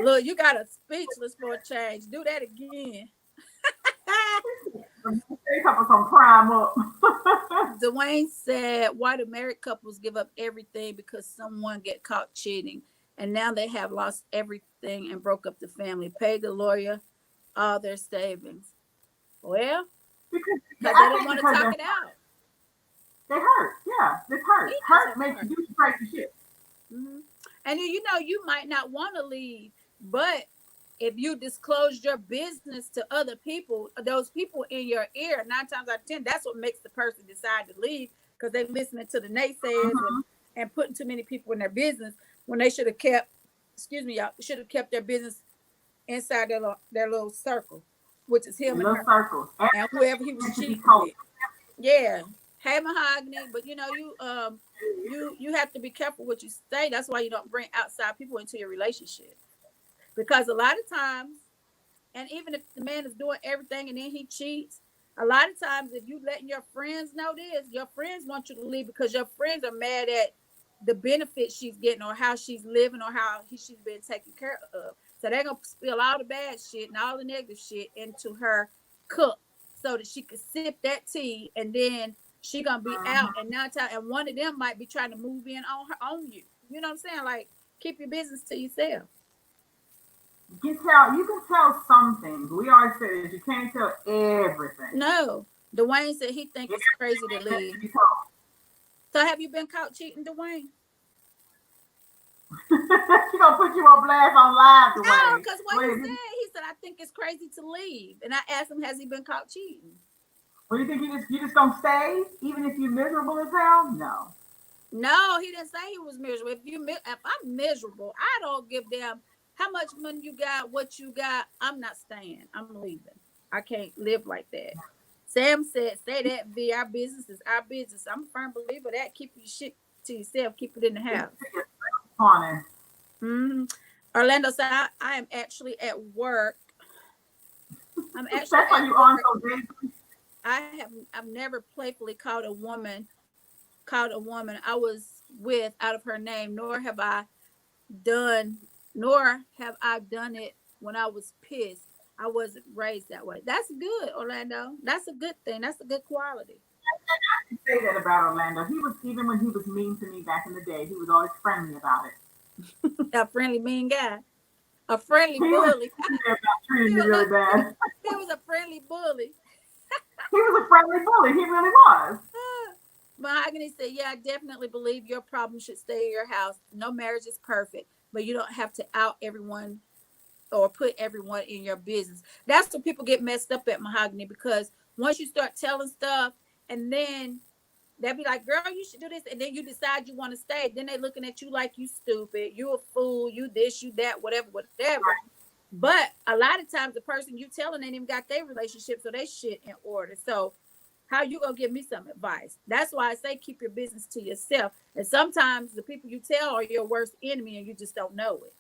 E: Look, you got a speechless for a change. Do that again.
D: Some prime up.
E: Dwayne said, why do married couples give up everything because someone get caught cheating? And now they have lost everything and broke up the family, paid the lawyer all their savings. Well, because they don't want to talk it out.
D: They hurt. Yeah, this hurt. Hurt makes you do some crazy shit.
E: Mm-hmm. And you might not want to leave, but if you disclose your business to other people, those people in your ear, 9 times out of 10, that's what makes the person decide to leave, because they're listening to the naysayers and putting too many people in their business when they should have kept, should have kept their business inside their little circle, which is him and her,
D: circle.
E: And whoever he was cheating with. Yeah. Hey, Mahogany, but you have to be careful what you say. That's why you don't bring outside people into your relationship, because a lot of times, and even if the man is doing everything and then he cheats, a lot of times if you letting your friends know this, your friends want you to leave because your friends are mad at the benefits she's getting or how she's living or how she's been taken care of. So they're gonna spill all the bad shit and all the negative shit into her cup so that she could sip that tea, and then she gonna be out, and and one of them might be trying to move in on you. You know what I'm saying? Like, keep your business to yourself.
D: You can tell some things. We always say that you can't tell everything.
E: No, Dwayne said he thinks it's crazy to leave. So have you been caught cheating, Dwayne?
D: She gonna put you on blast on live, Dwayne.
E: No, because what he said, I think it's crazy to leave, and I asked him, has he been caught cheating?
D: Well, you think you just gonna stay even if you're miserable as hell?
E: No, he didn't say he was miserable. If I'm miserable, I don't give damn how much money you got, what you got. I'm not staying. I'm leaving. I can't live like that. Sam said, say that, V. Our business is our business. I'm a firm believer that. Keep your shit to yourself. Keep it in the house. Mm-hmm. Orlando said, I am actually at work.
D: That's why you on so dangerous.
E: I've never playfully called a woman I was with out of her name, nor have I done it when I was pissed. I wasn't raised that way. That's good, Orlando. That's a good thing. That's a good quality.
D: I can say that about Orlando. Even when he was mean to me back in the day, he was always friendly about it.
E: A friendly mean guy. A friendly bully.
D: Treating me really bad.
E: He was a friendly bully.
D: He was a friendly bully. He really was.
E: Mahogany said, yeah, I definitely believe your problem should stay in your house. No marriage is perfect, but you don't have to out everyone or put everyone in your business. That's when people get messed up at, Mahogany, because once you start telling stuff and then they'll be like, girl, you should do this. And then you decide you want to stay. Then they looking at you like you stupid. You a fool. You this, you that, whatever. But a lot of times the person you telling ain't even got their relationship, so they shit in order. So how you gonna give me some advice? That's why I say keep your business to yourself. And sometimes the people you tell are your worst enemy and you just don't know it.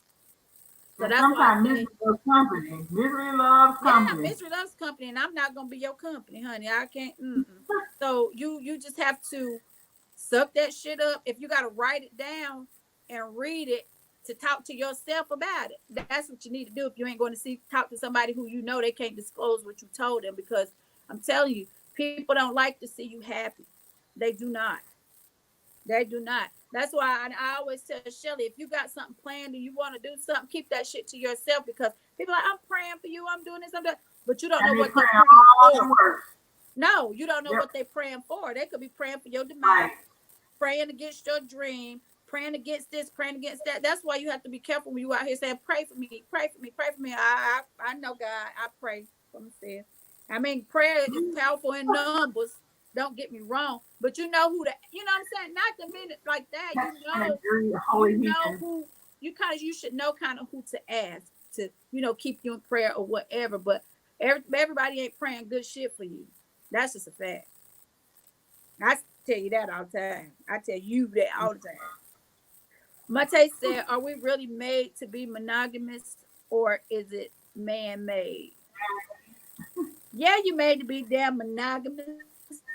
E: So that's why
D: misery loves company. Misery loves company.
E: Yeah, misery loves company, and I'm not gonna be your company, honey. I can't. So you just have to suck that shit up. If you gotta write it down and read it to talk to yourself about it, that's what you need to do. If you ain't going to talk to somebody who you know they can't disclose what you told them, because I'm telling you, people don't like to see you happy. They do not. They do not. That's why I always tell Shelly, if you got something planned and you want to do something, keep that shit to yourself, because people are like, I'm praying for you, I'm doing this, I'm doing that. But you don't know what they're praying for. No, you don't know what they're praying for. They could be praying for your demise, praying against your dream, praying against this, praying against that. That's why you have to be careful when you out here saying, pray for me, pray for me, pray for me. I know God, I pray for myself. I mean, prayer is powerful in numbers. Don't get me wrong, but you know who you know what I'm saying? Not the minute like that,
D: Holy
E: you know
D: heathen.
E: who you should know kind of who to ask to, keep you in prayer or whatever. But everybody ain't praying good shit for you. That's just a fact. I tell you that all the time. I tell you that all the time. Mate said, are we really made to be monogamous or is it man-made? Yeah, you made to be damn monogamous.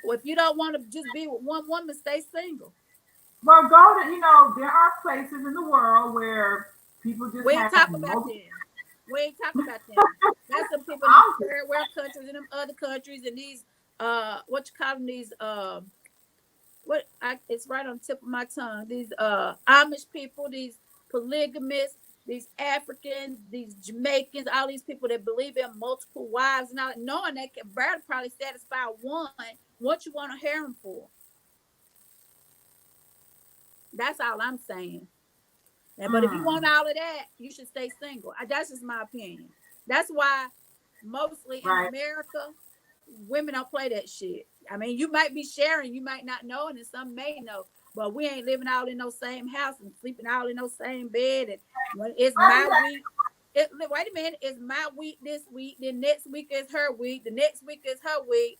E: Well, if you don't want to just be with one woman, stay single.
D: Well, there are places in the world where people just
E: We ain't
D: have
E: talk about
D: multiple.
E: them. We ain't talk about them. That's some people in these third world countries and them other countries and these what you call them, these it's right on the tip of my tongue. These Amish people, these polygamists, these Africans, these Jamaicans, all these people that believe in multiple wives and all, knowing they can barely probably satisfy one. What you want to hear them for? That's all I'm saying. But if you want all of that, you should stay single. That's just my opinion. That's why mostly in America, women don't play that shit. I mean, you might be sharing, you might not know, and some may know, but we ain't living all in no same house and sleeping all in no same bed. And when it's my week, wait a minute, it's my week this week, then next week is her week, the next week is her week.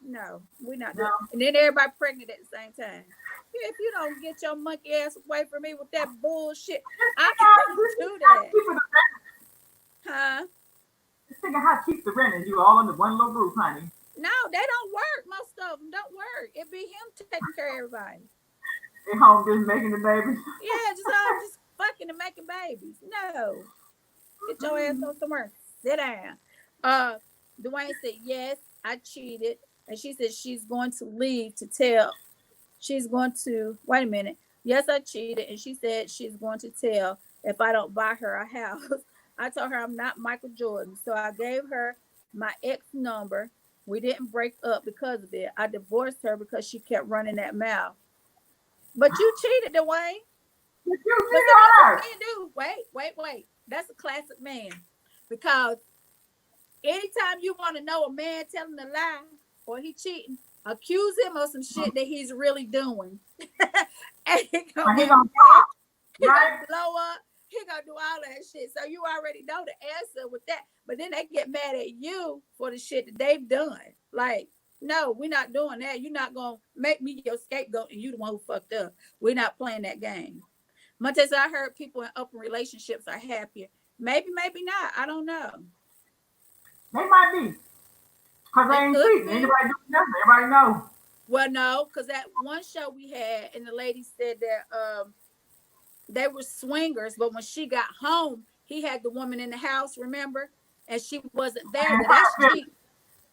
E: No, we're not doing. And then everybody pregnant at the same time. If you don't get your monkey ass away from me with that bullshit, I can't do that. Huh?
D: Just think of how cheap the rent is. You all under one little roof, honey.
E: No, they don't work. Most of them don't work. It be him taking care of everybody.
D: They home just making the babies.
E: Yeah, just fucking and making babies. No, get your ass on somewhere. Sit down. Dwayne said yes, I cheated, and she said she's going to leave to tell. She's going to wait a minute. Yes, I cheated, and she said she's going to tell if I don't buy her a house. I told her I'm not Michael Jordan, so I gave her my ex number. We didn't break up because of it. I divorced her because she kept running that mouth. But you cheated, Dwayne.
D: You cheated.
E: Wait. That's a classic man. Because anytime you want to know a man telling a lie or he cheating, accuse him of some shit that he's really doing. And he gonna blow up. He gonna do all that shit. So you already know the answer with that. But then they get mad at you for the shit that they've done. Like, no, we're not doing that. You're not gonna make me your scapegoat and you the one who fucked up. We're not playing that game. Montez, I heard people in open relationships are happier. Maybe not. I don't know.
D: They might be. Because they ain't cheating. Anybody do nothing. Everybody knows.
E: Well, no, because that one show we had, and the lady said that they were swingers, but when she got home, he had the woman in the house, remember? And she wasn't there. That's cheating.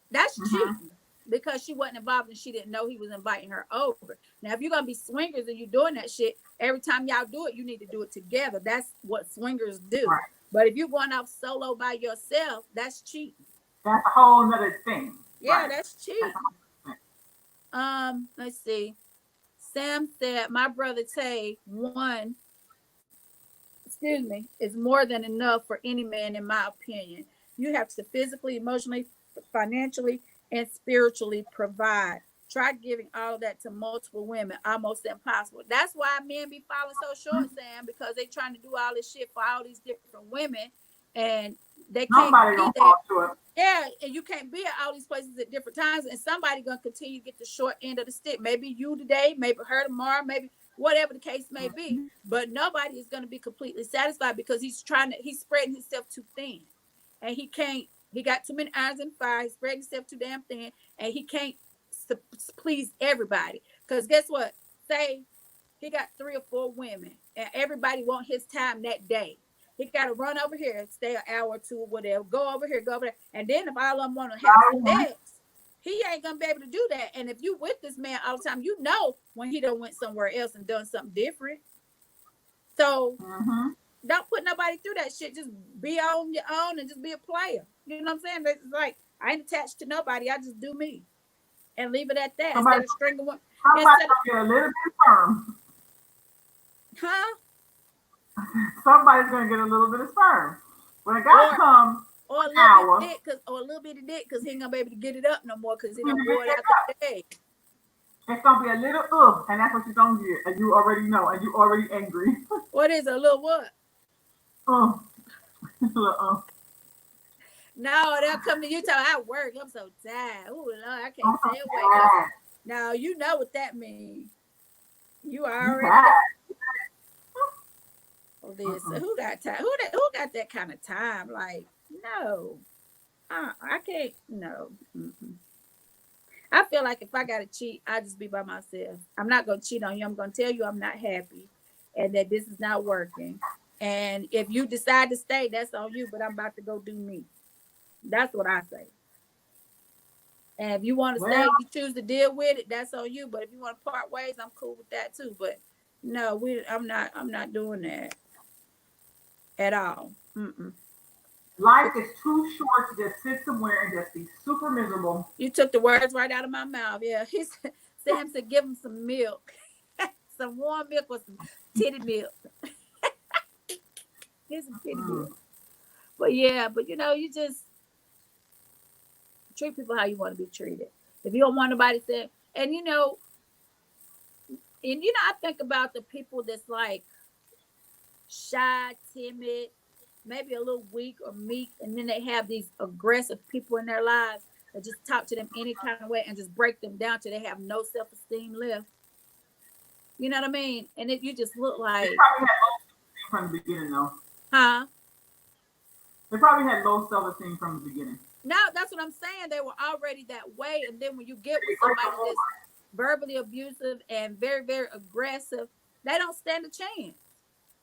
E: That's cheating because she wasn't involved and she didn't know he was inviting her over. Now, if you're going to be swingers and you're doing that shit, every time y'all do it, you need to do it together. That's what swingers do. Right. But if you're going off solo by yourself, that's cheating.
D: That's a whole nother thing.
E: Yeah, right. That's cheating. Let's see. Sam said, my brother Tay is more than enough for any man, in my opinion. You have to physically, emotionally, financially, and spiritually provide. Try giving all of that to multiple women. Almost impossible. That's why men be falling so short, Sam, because they trying to do all this shit for all these different women, and they can't be there. Yeah, and you can't be at all these places at different times, and somebody gonna continue to get the short end of the stick. Maybe you today, maybe her tomorrow, maybe whatever the case may be. But nobody is gonna be completely satisfied because he's spreading himself too thin, and he can't. He got too many irons in fire. He's spreading himself too damn thin, and he can't please everybody. Because guess what? Say he got 3 or 4 women, and everybody want his time that day. He got to run over here and stay an hour or 2 or whatever. Go over here, go over there. And then if all of them want to have sex, he ain't going to be able to do that. And if you with this man all the time, you know when he done went somewhere else and done something different. So don't put nobody through that shit. Just be on your own and just be a player. You know what I'm saying? It's like, I ain't attached to nobody. I just do me. And leave it at that. Instead of stringing one.
D: Somebody get a little bit firm.
E: Huh?
D: Somebody's gonna get a little bit of sperm. When a guy
E: Or
D: comes
E: or a
D: an
E: little bit of
D: hour,
E: dick, or a little bit of dick, because he ain't gonna be able to get it up no more, because he
D: he's
E: don't
D: gonna
E: wore it
D: get
E: out the day.
D: it's gonna be a little and that's what you're gonna get, and you already know, and you already angry.
E: What is it, a little what?
D: uh, little,
E: No, they'll come to you tell I work. I'm so tired. Oh Lord, I can't
D: I'm so
E: stay awake.
D: sad.
E: Now you know what that means. You
D: You
E: already know.
D: tired.
E: Oh, this.
D: Mm-mm.
E: Who got time? Who got that kind of time? Like, no. I can't. No. Mm-mm. I feel like if I gotta cheat, I just be by myself. I'm not gonna cheat on you. I'm gonna tell you I'm not happy, and that this is not working. And if you decide to stay, that's on you. But I'm about to go do me. That's what I say. And if you want to
D: Well,
E: stay, you choose to deal with it. That's on you. But if you want to part ways, I'm cool with that too. But no, I'm not. I'm not doing that at all. Mm-mm.
D: life is too short to just sit somewhere and just be super miserable.
E: You took the words right out of my mouth. Yeah, he said, Sam said, give him some milk, some warm milk or some titty milk. Here's some titty
D: Mm.
E: milk. But yeah, but you just treat people how you want to be treated. If you don't want nobody to, and I think about the people that's like shy, timid, maybe a little weak or meek, and then they have these aggressive people in their lives that just talk to them any kind of way and just break them down till they have no self esteem left. You know what I mean? And you just look
D: They
E: like,
D: probably had low self-esteem from the beginning, though.
E: huh?
D: They probably had low self-esteem from the beginning.
E: No, that's what I'm saying. They were already that way, and then when you get
D: They
E: with
D: break the
E: somebody
D: whole
E: that's verbally abusive and very, very aggressive, they don't stand a chance.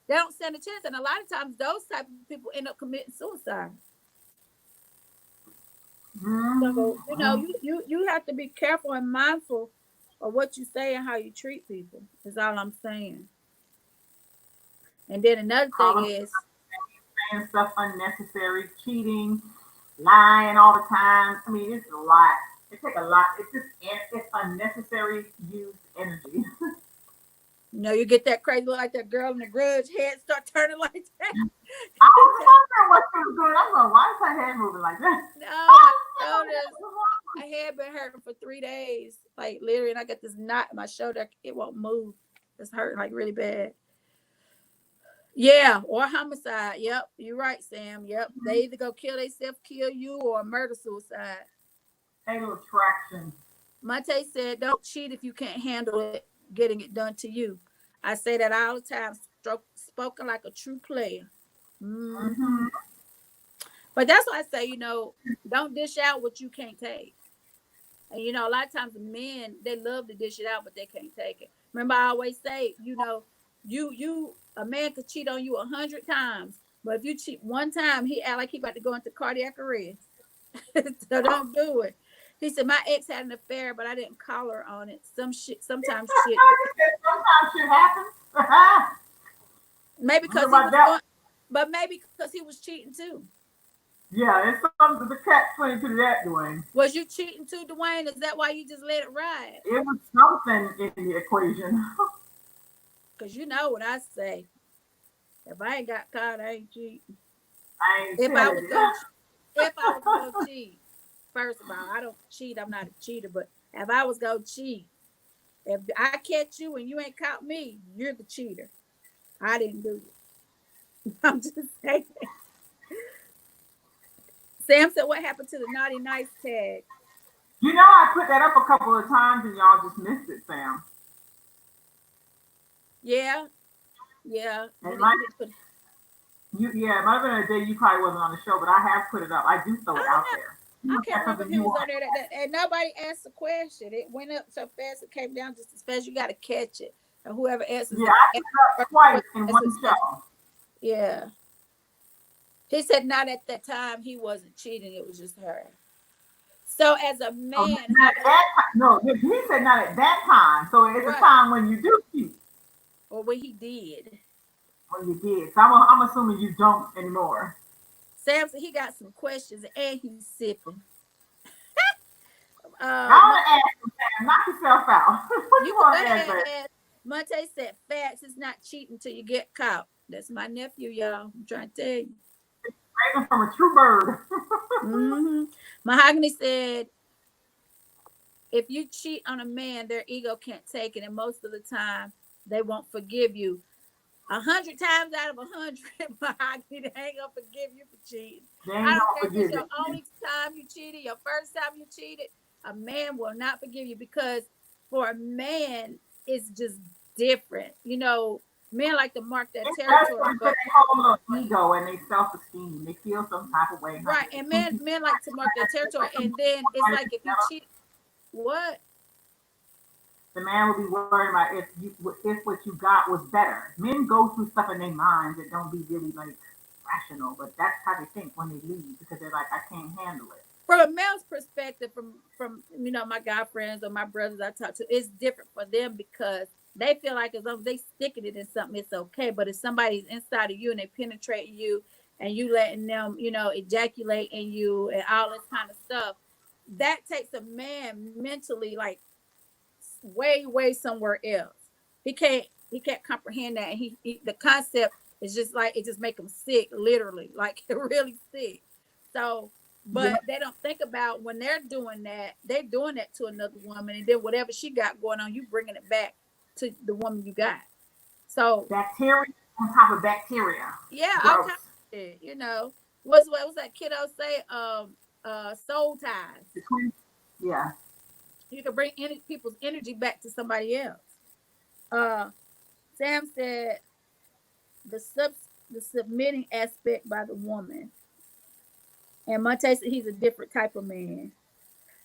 E: They don't stand a chance, and a lot of times those type of people end up committing suicide. So
D: Mm-hmm.
E: you have to be careful and mindful of what you say and how you treat people. Is all I'm saying. And then another thing
D: Calling,
E: is,
D: saying stuff unnecessary, cheating, lying all the time. I mean, it's a lot. It takes a lot. It's unnecessary used energy.
E: you get that crazy look like that girl in the grudge head start turning like that.
D: I was wondering what she was doing. I was like, why is her head moving like that?
E: No, my shoulders. My head been hurting for 3 days, like literally, and I got this knot in my shoulder. It won't move. It's hurting like really bad. Yeah, or homicide. Yep, you're right, Sam. Yep, they either go kill themselves, kill you, or murder suicide.
D: Fatal attraction.
E: Mate said, "Don't cheat if you can't handle it. Getting it done to you." I say that all the time. Spoken like a true player.
D: Mm-hmm.
E: But that's why I say, don't dish out what you can't take. And a lot of times the men they love to dish it out, but they can't take it. Remember, I always say, you a man could cheat on you 100 times, but if you cheat one time, he act like he about to go into cardiac arrest. So don't do it. He said my ex had an affair, but I didn't call her on it. Sometimes shit.
D: Sometimes shit happens.
E: Maybe
D: What
E: because he
D: about
E: was
D: that?
E: going, but maybe because he was cheating too.
D: Yeah, there's something to the catch 22 to that, Dwayne.
E: Was you cheating too, Dwayne? Is that why you just let it ride?
D: It was something in the equation.
E: Because you know what I say. If I ain't got caught, I ain't cheating.
D: I ain't
E: If I
D: telling
E: was
D: you.
E: going, if I was going to cheat, first of all, I don't cheat. I'm not a cheater. But if I was going to cheat, if I catch you and you ain't caught me, you're the cheater. I didn't do it. I'm just saying. Sam said, "What happened to the naughty nice tag?"
D: You know, I put that up a couple of times and y'all just missed it, Sam.
E: Yeah, yeah.
D: It might, yeah, it might have been a day you probably wasn't on the show, but I have put it up. I do throw it out there.
E: I
D: If
E: can't
D: that's
E: remember if
D: something
E: he
D: you
E: was
D: want.
E: on there and nobody asked a question. It went up so fast, it came down just as fast. You got to catch it, and whoever answers
D: Yeah,
E: it,
D: I put it up twice in
E: that's
D: one
E: what's special.
D: show.
E: Yeah, he said not at that time he wasn't cheating; it was just her. So as a
D: So
E: man,
D: not at that time. No, he said not at that time. So it's a
E: right,
D: time when you do cheat,
E: or what he did.
D: when you did. So I'm assuming you don't anymore.
E: Sam said he got some questions and he's sipping.
D: I want to ask you, Sam, knock yourself out. What
E: You
D: you
E: can
D: want
E: go
D: to ask
E: ahead
D: her?
E: and ask. Monte said, facts is not cheating till you get caught. That's my nephew, y'all. I'm trying to tell you.
D: Raven from a true bird.
E: Mm-hmm. Mahogany said, if you cheat on a man, their ego can't take it, and most of the time they won't forgive you. 100 times out of 100, Mahogany, they ain't gonna forgive you for cheating.
D: They
E: I
D: ain't
E: don't
D: gonna
E: care if it's
D: forgive
E: your
D: it.
E: only time you cheated, your first time you cheated. A man will not forgive you because for a man, it's just different. You know, men like to mark their
D: It does
E: territory,
D: something to
E: but
D: their whole little ego and their self-esteem. They feel some type of way.
E: right, and men like to mark their territory, and then it's like if you cheat, what?
D: The man will be worried about if what you got was better. Men go through stuff in their minds that don't be really like rational, but that's how they think when they leave because they're like, I can't handle it.
E: From a male's perspective, from you know my guy friends or my brothers I talk to, it's different for them because they feel like as long as they sticking it in something, it's okay. But if somebody's inside of you and they penetrate you and you letting them, you know, ejaculate in you and all this kind of stuff, that takes a man mentally like way somewhere else. He can't comprehend that. And he the concept is just like it just make him sick, literally, like really sick. So,
D: Yeah,
E: but they don't think about when they're doing that to another woman, and then whatever she got going on, you bringing it back to the woman you got. So
D: bacteria on top of bacteria.
E: yeah, all
D: Gross.
E: kinds of shit, you know. What's that kiddo say? Soul ties.
D: Between, yeah.
E: You can bring any people's energy back to somebody else. Uh, Sam said the sub the submitting aspect by the woman, and Monte said he's a different type of man.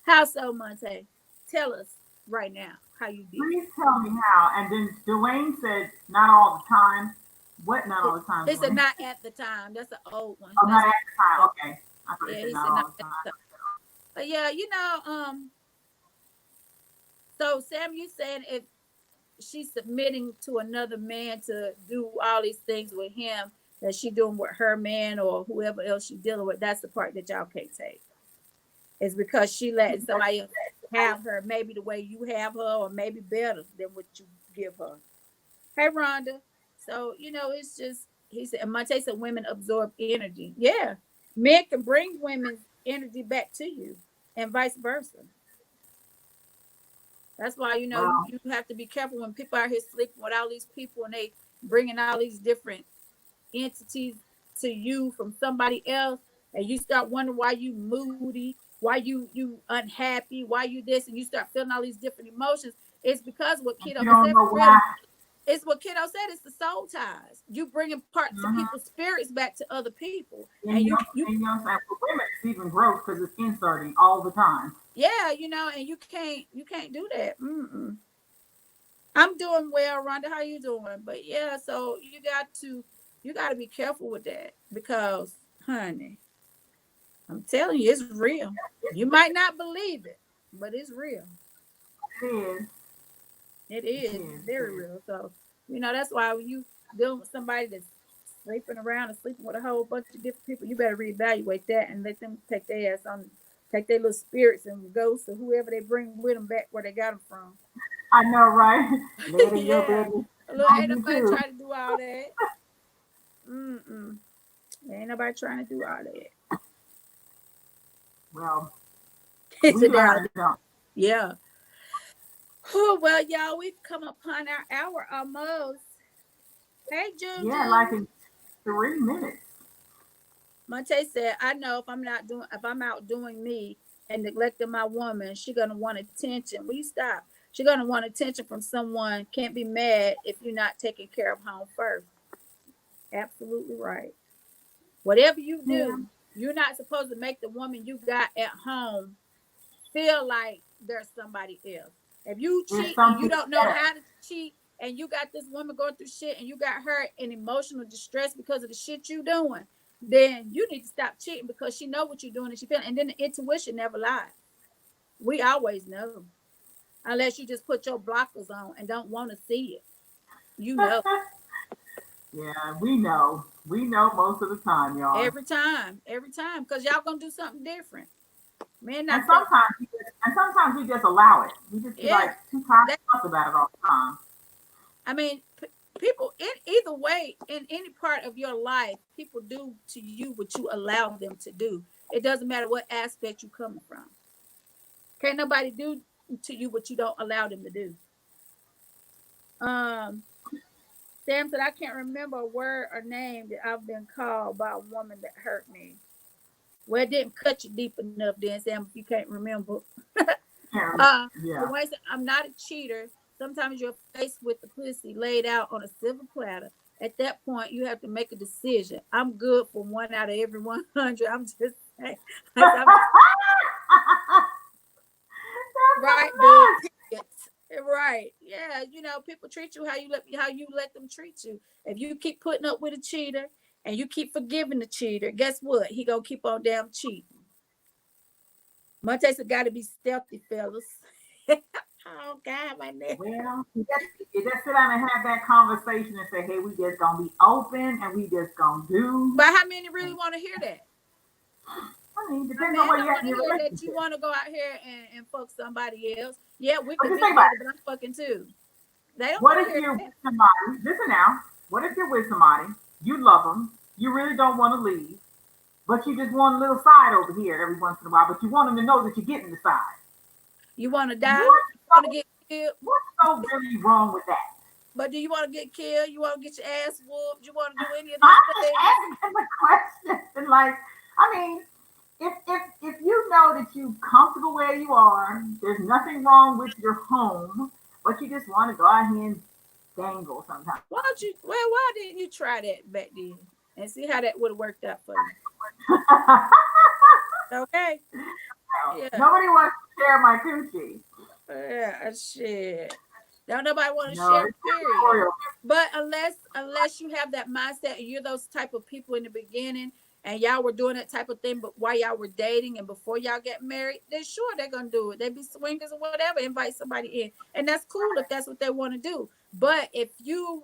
E: How so, Monte? Tell us right now how you did.
D: Please tell me how. And then Dwayne said, not all the time. What? Not all the time,
E: He said
D: Dwayne?
E: not at the time. That's an old one.
D: Oh, not
E: That's
D: at the time. Okay. I thought
E: yeah.
D: he said
E: He
D: not
E: said not
D: all the
E: at the
D: time.
E: time. But yeah, you know, so Sam, you saying if she's submitting to another man to do all these things with him that she doing with her man or whoever else she's dealing with, that's the part that y'all can't take. It's because she letting somebody else have her maybe the way you have her or maybe better than what you give her. Hey Rhonda. So, you know, it's just he said Monte said women absorb energy. Yeah. Men can bring women's energy back to you and vice versa. That's why you know
D: Well,
E: you have to be careful when people are here sleeping with all these people and they bringing all these different entities to you from somebody else, and you start wondering why you moody, why you unhappy, why you this, and you start feeling all these different emotions. It's because what Kiddo
D: you don't
E: said
D: know
E: for real.
D: why.
E: It's what Kiddo said. It's the soul ties. You bringing parts of
D: Mm-hmm.
E: people's spirits back to other people,
D: And
E: and
D: you
E: you
D: know,
E: you
D: and you know what I'm saying? For women, it's even gross because it's inserting all the time.
E: yeah, you know, and you can't do that. Mm-mm. I'm doing well, Rhonda. How you doing? But yeah, so you got to be careful with that because, honey, I'm telling you, it's real. You might not believe it, but it's real.
D: It is.
E: It
D: It
E: is
D: is. It
E: very
D: is.
E: real. So that's why when you dealing with somebody that's sleeping around and sleeping with a whole bunch of different people, you better reevaluate that and let them take their little spirits and ghosts or whoever they bring with them back where they got them from.
D: I know, right? Lay it in your
E: Yeah.
D: bed.
E: Look,
D: I
E: ain't
D: do
E: nobody
D: too.
E: trying to do all that. Mm-mm. Ain't nobody trying to do all that.
D: Well,
E: It's
D: we
E: a doubt.
D: learn, don't
E: Yeah. Oh, well, y'all, we've come upon our hour almost. Hey,
D: we?
E: June
D: Yeah, like
E: June.
D: in 3 minutes.
E: Monte said, I know if I'm out doing me and neglecting my woman, she gonna want attention. We stop. She gonna want attention from someone. Can't be mad if you're not taking care of home first. Absolutely right. Whatever you
D: Yeah.
E: do, you're not supposed to make the woman you got at home feel like there's somebody else. If you
D: There's
E: cheat and you
D: something
E: don't know
D: better.
E: how to cheat, and you got this woman going through shit and you got her in emotional distress because of the shit you doing, then you need to stop cheating because she know what you're doing and she feeling. And then the intuition never lies. We always know, unless you just put your blockers on and don't want to see it. You know,
D: Yeah, we know. We know most of the time, y'all.
E: every time, because y'all gonna do something different. Man,
D: And
E: not that.
D: sometimes we just allow it. We just be
E: Yeah,
D: like too tired
E: that
D: to talk about it all the time.
E: I mean, people in either way, in any part of your life, people do to you what you allow them to do. It doesn't matter what aspect you coming from. Can't nobody do to you what you don't allow them to do. Um, Sam said, I can't remember a word or name that I've been called by a woman that hurt me. Well, it didn't cut you deep enough, then, Sam, if you can't remember.
D: Yeah.
E: Dwayne said, I'm not a cheater. Sometimes you're faced with the pussy laid out on a silver platter. At that point, you have to make a decision. I'm good for 1 out of every 100. I'm just saying. Right, dude. Right. Yeah, people treat you how you let them treat you. If you keep putting up with a cheater and you keep forgiving the cheater, guess what? He gonna keep on damn cheating. Montes got to be stealthy, fellas. Oh God, my neck.
D: Well, you just sit down and have that conversation and say, hey, we just gonna be open and we just gonna do.
E: But how many really want to hear that?
D: I mean,
E: I
D: depends on where you
E: want
D: at
E: to
D: in your
E: hear that
D: relationship.
E: you want to go out here and fuck somebody else. Yeah, we
D: But
E: could
D: just
E: be
D: think about
E: together, but I'm fucking too. They don't
D: What
E: want to
D: if
E: hear
D: you're
E: that.
D: with somebody? Listen now. What if you're with somebody? You love them. You really don't want to leave, but you just want a little side over here every once in a while. But you want them to know that you're getting the side.
E: You want to die?
D: What's
E: You want to
D: so,
E: get killed?
D: what's so really wrong with that?
E: But do you want to get killed? You want to get your ass whooped? You want to do any of
D: I'm
E: these
D: just
E: things?
D: asking the question. Like, I mean, if you know that you're comfortable where you are, there's nothing wrong with your home, but you just want to go out here and dangle sometimes.
E: Why don't you? Well, why didn't you try that back then and see how that would have worked out for you? Okay. Yeah.
D: Nobody wants to share my coochie.
E: Yeah. Shit. Don't nobody want to
D: No,
E: share.
D: it's
E: Period.
D: territorial.
E: But unless you have that mindset and you're those type of people in the beginning and y'all were doing that type of thing, but while y'all were dating and before y'all get married, then sure they're gonna do it. They be swingers or whatever, invite somebody in, and that's cool if that's what they want to do. But if you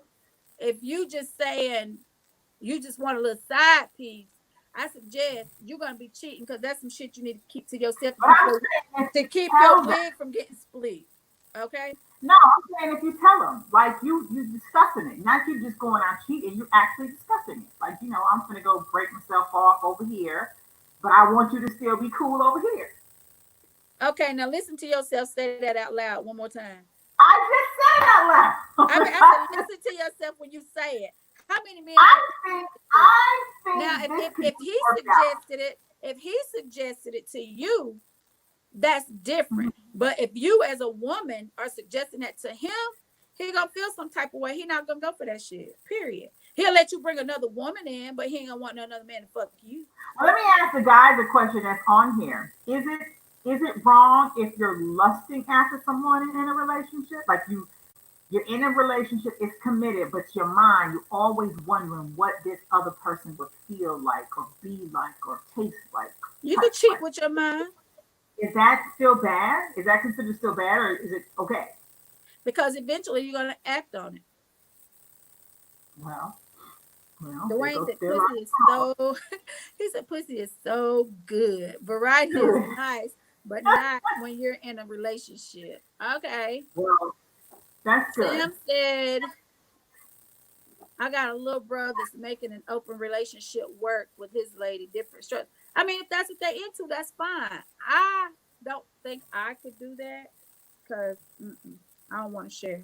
E: just saying you just want a little side piece, I suggest you're gonna be cheating because that's some shit you need to keep to yourself
D: But I'm saying if
E: to
D: you
E: keep
D: tell
E: your
D: them,
E: wig from getting split. Okay.
D: no, I'm saying if you tell them, like you discussing it, not you just going out cheating, you actually discussing it. Like, I'm gonna go break myself off over here, but I want you to still be cool over here.
E: Okay, now listen to yourself say that out loud one more time.
D: I just said it out loud.
E: I said listen to yourself when you say it. How many men?
D: I think
E: Now,
D: this
E: if
D: could
E: if he
D: work out.
E: suggested it to you, that's different. But if you as a woman are suggesting that to him, he gonna feel some type of way. He not gonna go for that shit. Period. He'll let you bring another woman in, but he ain't gonna want another man to fuck you.
D: Well, let me ask the guys a question that's on here. Is it wrong if you're lusting after someone in a relationship? Like you're in a relationship, it's committed, but your mind, you're always wondering what this other person would feel like or be like or taste like.
E: You could cheat with your mind.
D: Is that still bad? Is that considered still bad or is it okay?
E: Because eventually you're gonna act on it.
D: Well,
E: Dwayne said pussy is so he said pussy is so good. Variety is nice, but not when you're in a relationship. Okay.
D: Well, that's good.
E: Sam said, I got a little brother that's making an open relationship work with his lady, different strokes. I mean, if that's what they into, that's fine. I don't think I could do that because I don't want to share.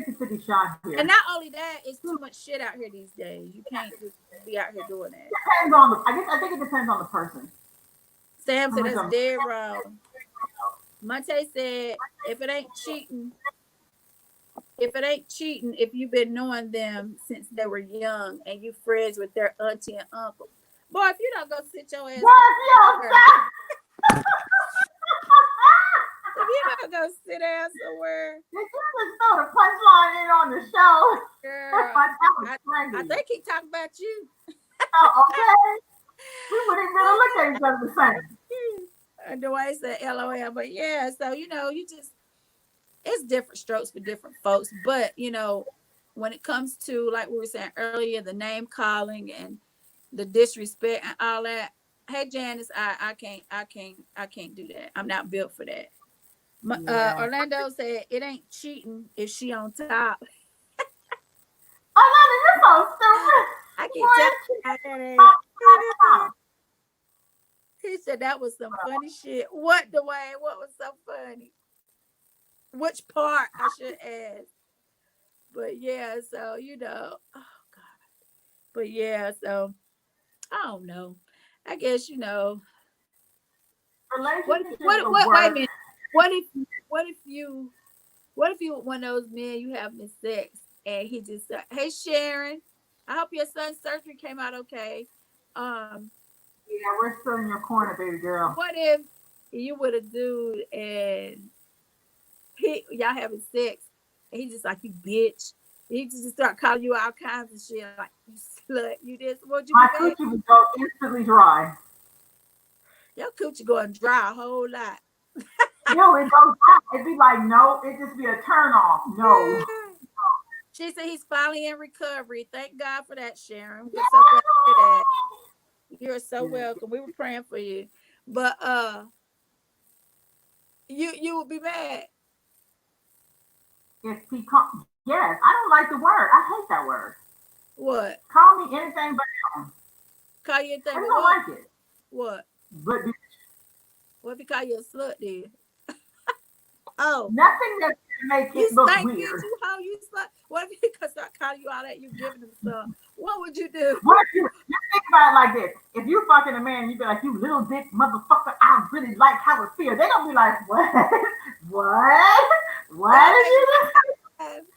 D: 50-50 shot here.
E: And not only that, it's too much shit out here these days. You can't just be out here doing that.
D: Depends on I think it depends on the person.
E: Sam said that's dead wrong. Monte said if it ain't cheating, if you've been knowing them since they were young and you friends with their auntie and uncle. Boy, if you don't go sit your ass if you don't go sit down somewhere.
D: Did you just throw the punchline in on the show?
E: Girl, I think he talking about you.
D: Oh, okay. We wouldn't really look at each other the same.
E: Dwayne said LOL, but yeah, so it's different strokes for different folks. But when it comes to, like we were saying earlier, the name calling and the disrespect and all that, hey Janice, I can't do that. I'm not built for that. Orlando said it ain't cheating if she on top.
D: so stupid.
E: I keep
D: Boy,
E: telling
D: she
E: you about that ass.
D: talk about it.
E: He said that was some funny shit. What, Dwayne? What was so funny? Which part I should ask? But yeah, so oh God. But yeah, so I don't know. I guess
D: Relationships will
E: wait a
D: work.
E: minute. What if what if you what if you one of those men you having sex and he just said, "Hey Sharon, I hope your son's surgery came out okay." Um,
D: Yeah, we're still in your corner, baby girl.
E: what if you with a dude and y'all having sex and he just like you bitch. He just start calling you all kinds of shit like you slut, you this. Would you be
D: My
E: mad?
D: coochie would go instantly dry.
E: Your coochie going dry a whole lot.
D: No, it goes out. It'd be like, no, it just be a turn off. No.
E: She said he's finally in recovery. Thank God for that, Sharon. We're so glad to hear that. You're so welcome. We were praying for you. But you would be mad.
D: If he come, yes, I don't like the word. I hate that word.
E: What?
D: Call me anything but
E: Call you
D: I
E: anything
D: just
E: but
D: don't
E: what?
D: like it.
E: What?
D: But
E: What if he call you a slut then? Oh,
D: nothing that make
E: you
D: it look
E: stank bitch,
D: weird.
E: you hoe, you slut. What if he could start calling you all that? You giving him some. What would you do?
D: What if you think about it like this? If you fucking a man, you be like, you little dick motherfucker, I really like how it feels. They don't be like, what? What? What did you do?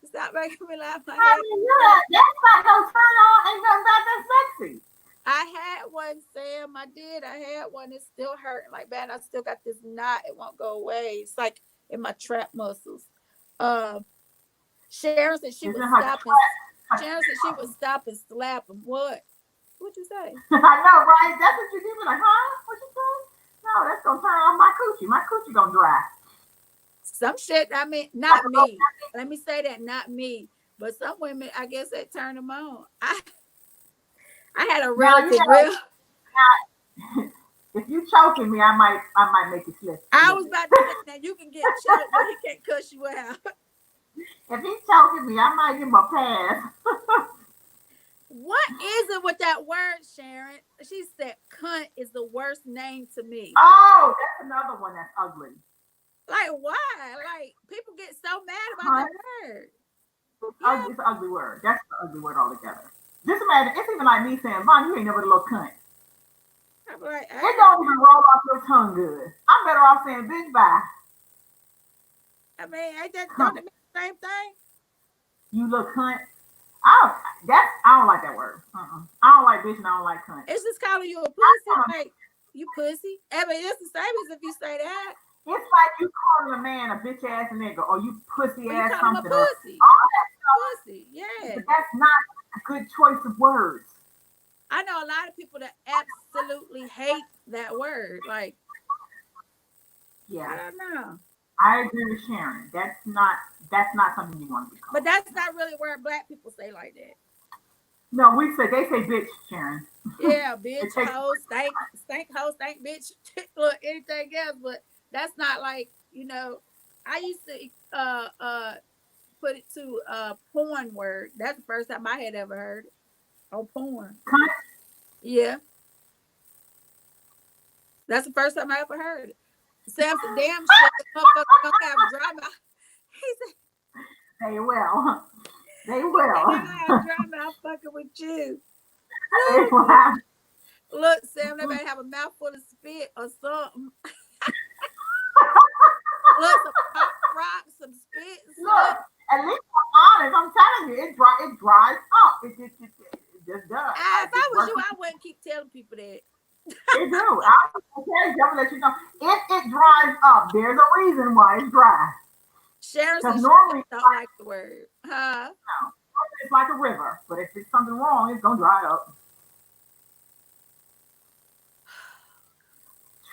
E: Stop making me laugh. My
D: I
E: head.
D: mean, that's not no turn on. Ain't nothing about that sexy.
E: I had one, Sam. I did. I had one. It's still hurting like bad. I still got this knot. It won't go away. It's like in my trap muscles. Um, Sharon said she
D: It's
E: would
D: in her
E: stop and
D: trap.
E: Sharon said she would stop and slap him. What? What'd you say?
D: I know, right? That's what you do. Be like, huh? What you say? No, that's gonna turn off my coochie. My coochie gonna dry.
E: Some shit. I mean, not me. Let me say that, not me. But some women, I guess that turn them on. I had a
D: Now you
E: relative.
D: know, if you choking me, I might make you slip.
E: I was about to say that you can get choked, but he can't cuss you out.
D: If he's choking me, I might give him a pass.
E: What is it with that word, Sharon? She said cunt is the worst name to me.
D: Oh, that's another one that's ugly.
E: Like, why? Like, people get so mad about that word.
D: It's an ugly word. That's an ugly word altogether. Just imagine, it's even like me saying, Von, you ain't never a little cunt.
E: I'm like,
D: It don't even roll off your tongue good. I'm better off saying, bitch, bye.
E: I mean, ain't that don't it mean the same thing?
D: You little cunt. I don't like that word. I don't like bitch and I don't like cunt.
E: It's just calling you a pussy. Like, you pussy. I mean, it's the same as if you say that.
D: It's like you calling a man a bitch ass nigga or you pussy
E: Or
D: ass
E: you call him a
D: something.
E: pussy.
D: All that stuff.
E: Pussy, yeah.
D: But that's not a good choice of words.
E: I know a lot of people that absolutely hate that word. Like, I
D: Yeah,
E: don't know.
D: I agree with Sharon. That's not something you want to be called.
E: But that's not really where black people say like that.
D: No, they say bitch, Sharon.
E: Yeah, bitch, hoe, stank, hoe, stank, bitch, look, anything else, but that's not like, I used to put it to porn word. That's the first time I had ever heard it. Oh, porn.
D: Cunt.
E: Yeah. That's the first time I ever heard it. Sam said, damn shit, the motherfucker don't have drama. He said,
D: They will. They
E: I
D: will.
E: have drama, I'm fucking with you.
D: They will have.
E: Look, Sam, they better have a mouthful of spit or something. Look, some pop rocks, some spit.
D: Look, at least I'm honest. I'm telling you, it dries up. It just does.
E: If I was you, I wouldn't keep telling people that.
D: They do. I'm gonna let you know. If it dries up, there's a reason why it's dry.
E: Sharon said
D: Because
E: she
D: normally
E: don't like the word. Huh?
D: it's like a river, but if it's something wrong, it's gonna dry up.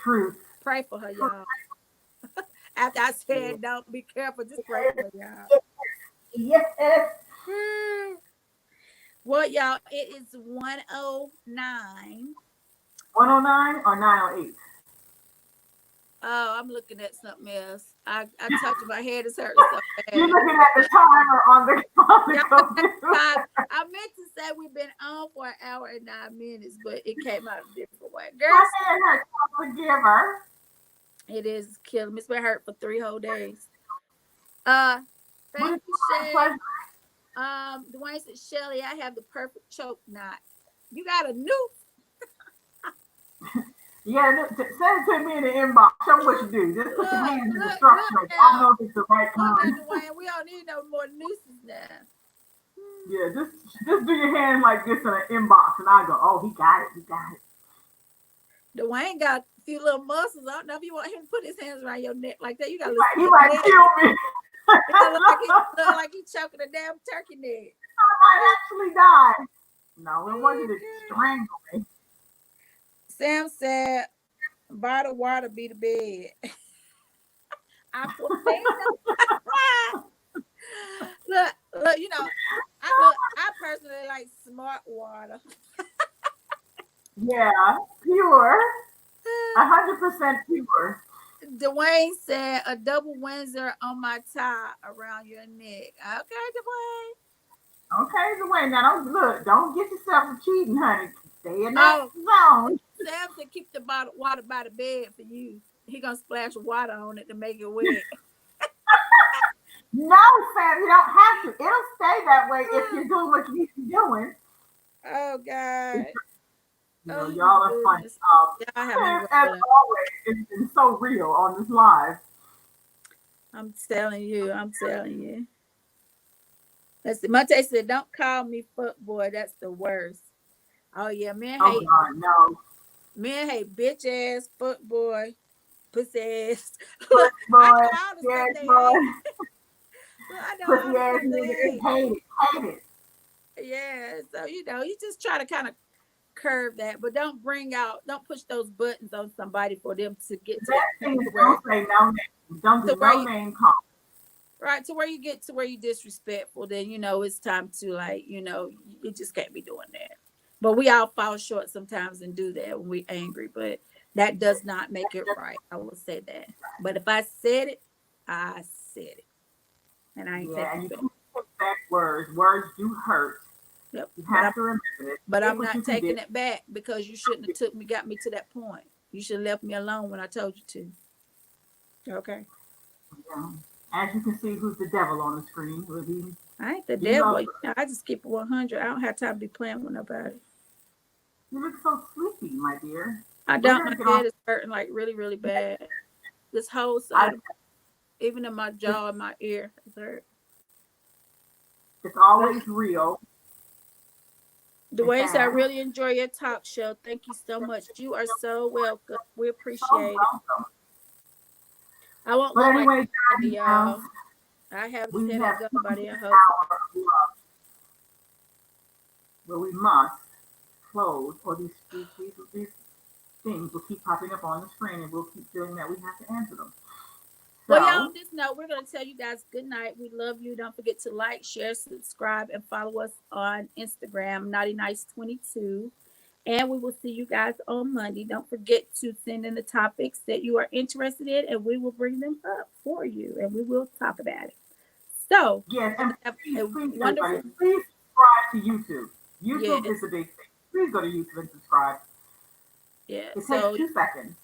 D: Truth.
E: Pray for her, y'all. After I said don't be careful, just pray for her, y'all.
D: Yes.
E: Well, y'all, it is 109.
D: 109 or 908?
E: Oh, I'm looking at something else. I touched my head is hurting so
D: You're
E: bad.
D: looking at the timer on the
E: Yeah,
D: computer.
E: I meant to say we've been on for an hour and 9 minutes, but it came out a different way. Girl,
D: My head hurts. Forgive her.
E: it is killing me. It's been hurt for 3 whole days. Thank you, Shay. Dwayne said, Shelly, I have the perfect choke knot. You got a new.
D: Yeah, send it to me in the inbox. Show me what you do. Just put your hands in the structure.
E: Look
D: I know if it's the right
E: Look
D: kind.
E: at Dwayne. We don't need no more nooses now.
D: Yeah, just do your hand like this in an inbox, and I go, oh, he got it. He got it.
E: Dwayne got a few little muscles. I don't know if you want him to put his hands around your neck like that. You got to
D: He might kill me.
E: It look like he choking a damn turkey neck.
D: I might actually die. No, it wasn't to strangle me.
E: Sam said, bottled water be the bed. I put look, you know, I personally like smart water.
D: Yeah, pure. 100% pure.
E: Dwayne said a double Windsor on my tie around your neck. Okay, Dwayne.
D: Okay, Dwayne. Now don't get yourself to cheating, honey. Stay in that zone.
E: Sam said keep the bottled water by the bed for you. He gonna splash water on it to make it wet.
D: No, Sam, you don't have to. It'll stay that way if you're doing what you need to be doing.
E: Oh God.
D: You know, y'all are funny.
E: Y'all have
D: Sam,
E: me
D: as
E: rolling.
D: always, it's been so real on this live.
E: I'm telling you. Let's see. Monte said, don't call me fuck boy. That's the worst. Oh yeah, men
D: Oh
E: hate
D: God, no.
E: men hate bitch ass, fuck boy, pussy ass.
D: Boy,
E: I know all the
D: yes,
E: stuff they
D: boy.
E: hate. I know all
D: Pussy
E: the
D: ass
E: stuff they
D: nigga,
E: hate.
D: hate it.
E: Yeah, so you know, you just try to kind of curve that, but don't push those buttons on somebody for them to get to
D: That
E: that
D: thing
E: point
D: is
E: where,
D: don't say no name. Don't do no name call.
E: right, to where you get to where you disrespectful, then you know it's time to, like, you know, you just can't be doing that. But we all fall short sometimes and do that when we're angry, but that does not make it right. I will say that. But if I said it, I said it. And I ain't
D: Yeah, and
E: taking
D: you
E: it back.
D: can't take back words. Words do hurt.
E: Yep.
D: You have to remember it.
E: But I'm
D: What you
E: not
D: can
E: taking
D: do.
E: it back because you shouldn't have got me to that point. You should have left me alone when I told you to. Okay.
D: Yeah. As you can see, who's the devil on the screen?
E: I ain't the
D: You
E: devil.
D: know-
E: You know, I just keep it 100. I don't have time to be playing with nobody.
D: You look so sleepy, my dear.
E: I
D: We're
E: don't.
D: gonna
E: My
D: get off-
E: head is hurting like really, really bad. This whole side, even in my jaw and my ear, is hurt.
D: It's always real.
E: Dwayne said, I really enjoy your talk show. Thank you so much. You are so welcome. We appreciate
D: So
E: it.
D: welcome.
E: I won't
D: But
E: go
D: anyway,
E: like that, y'all. I haven't
D: we
E: said
D: have
E: it nobody. I hope.
D: hour of love. But we must close, or these things will keep popping up on the screen, and we'll keep feeling that we have to answer them. So,
E: Well, y'all, on this note, we're going to tell you guys good night. We love you. Don't forget to like, share, subscribe, and follow us on Instagram, Naughty Nice 22. And we will see you guys on Monday. Don't forget to send in the topics that you are interested in, and we will bring them up for you, and we will talk about it. So,
D: yes, and
E: have
D: please,
E: a
D: please,
E: wonderful.
D: everybody, please subscribe to YouTube. YouTube
E: Yes.
D: is the big thing. Please go to YouTube and subscribe.
E: Yeah.
D: It takes
E: So
D: 2 seconds.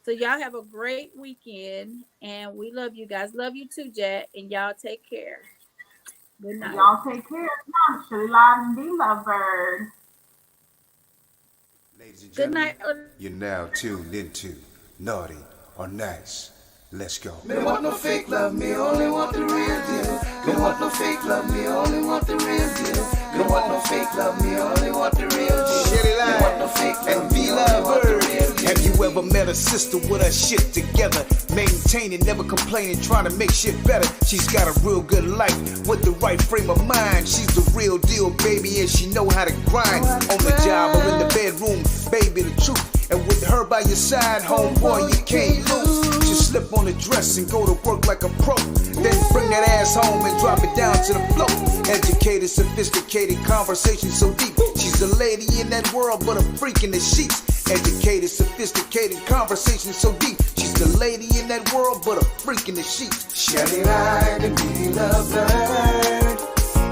E: y'all have a great weekend, and we love you guys. Love you too, Jack, and y'all take care. Good night.
D: Y'all take care. I'm Shirley Live and the Lovebird.
A: Ladies and
E: Good
A: gentlemen,
E: night.
A: you're now tuned into Naughty or Nice. Let's go.
B: Me want no fake love, me only want the real deal. Me want no fake love, me only want the real deal. Me want no fake love, me only want the real deal.
C: Shelly
B: Me want no
C: Live
B: fake love,
C: and
B: me only want the real deal.
C: Have you ever met a sister with her shit together? Maintaining, never complaining, trying to make shit better. She's got a real good life with the right frame of mind. She's the real deal, baby, and she know how to grind. On the job or in the bedroom, baby, the truth. And with her by your side, homeboy, you can't lose. Just slip on a dress and go to work like a pro. Then bring that ass home and drop it down to the floor. Educated, sophisticated, conversation so deep. She's a lady in that world, but a freak in the sheets. Educated, sophisticated, conversation so deep. She's She's a lady in that world, but a freak in the sheets.
B: Shelly Live and Beanie Lovebird.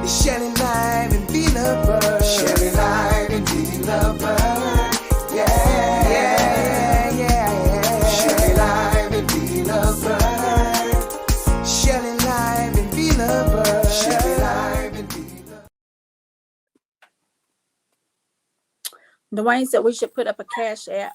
C: Shelly Live and Beanie Lovebird.
B: Shelly Live and Beanie Lovebird.
C: Yeah, yeah, yeah.
B: Shelly Live and Beanie Lovebird.
C: Shelly Live and Beanie Lovebird.
B: Shelly Live and Beanie Lovebird.
E: Dwayne said we should put up a cash app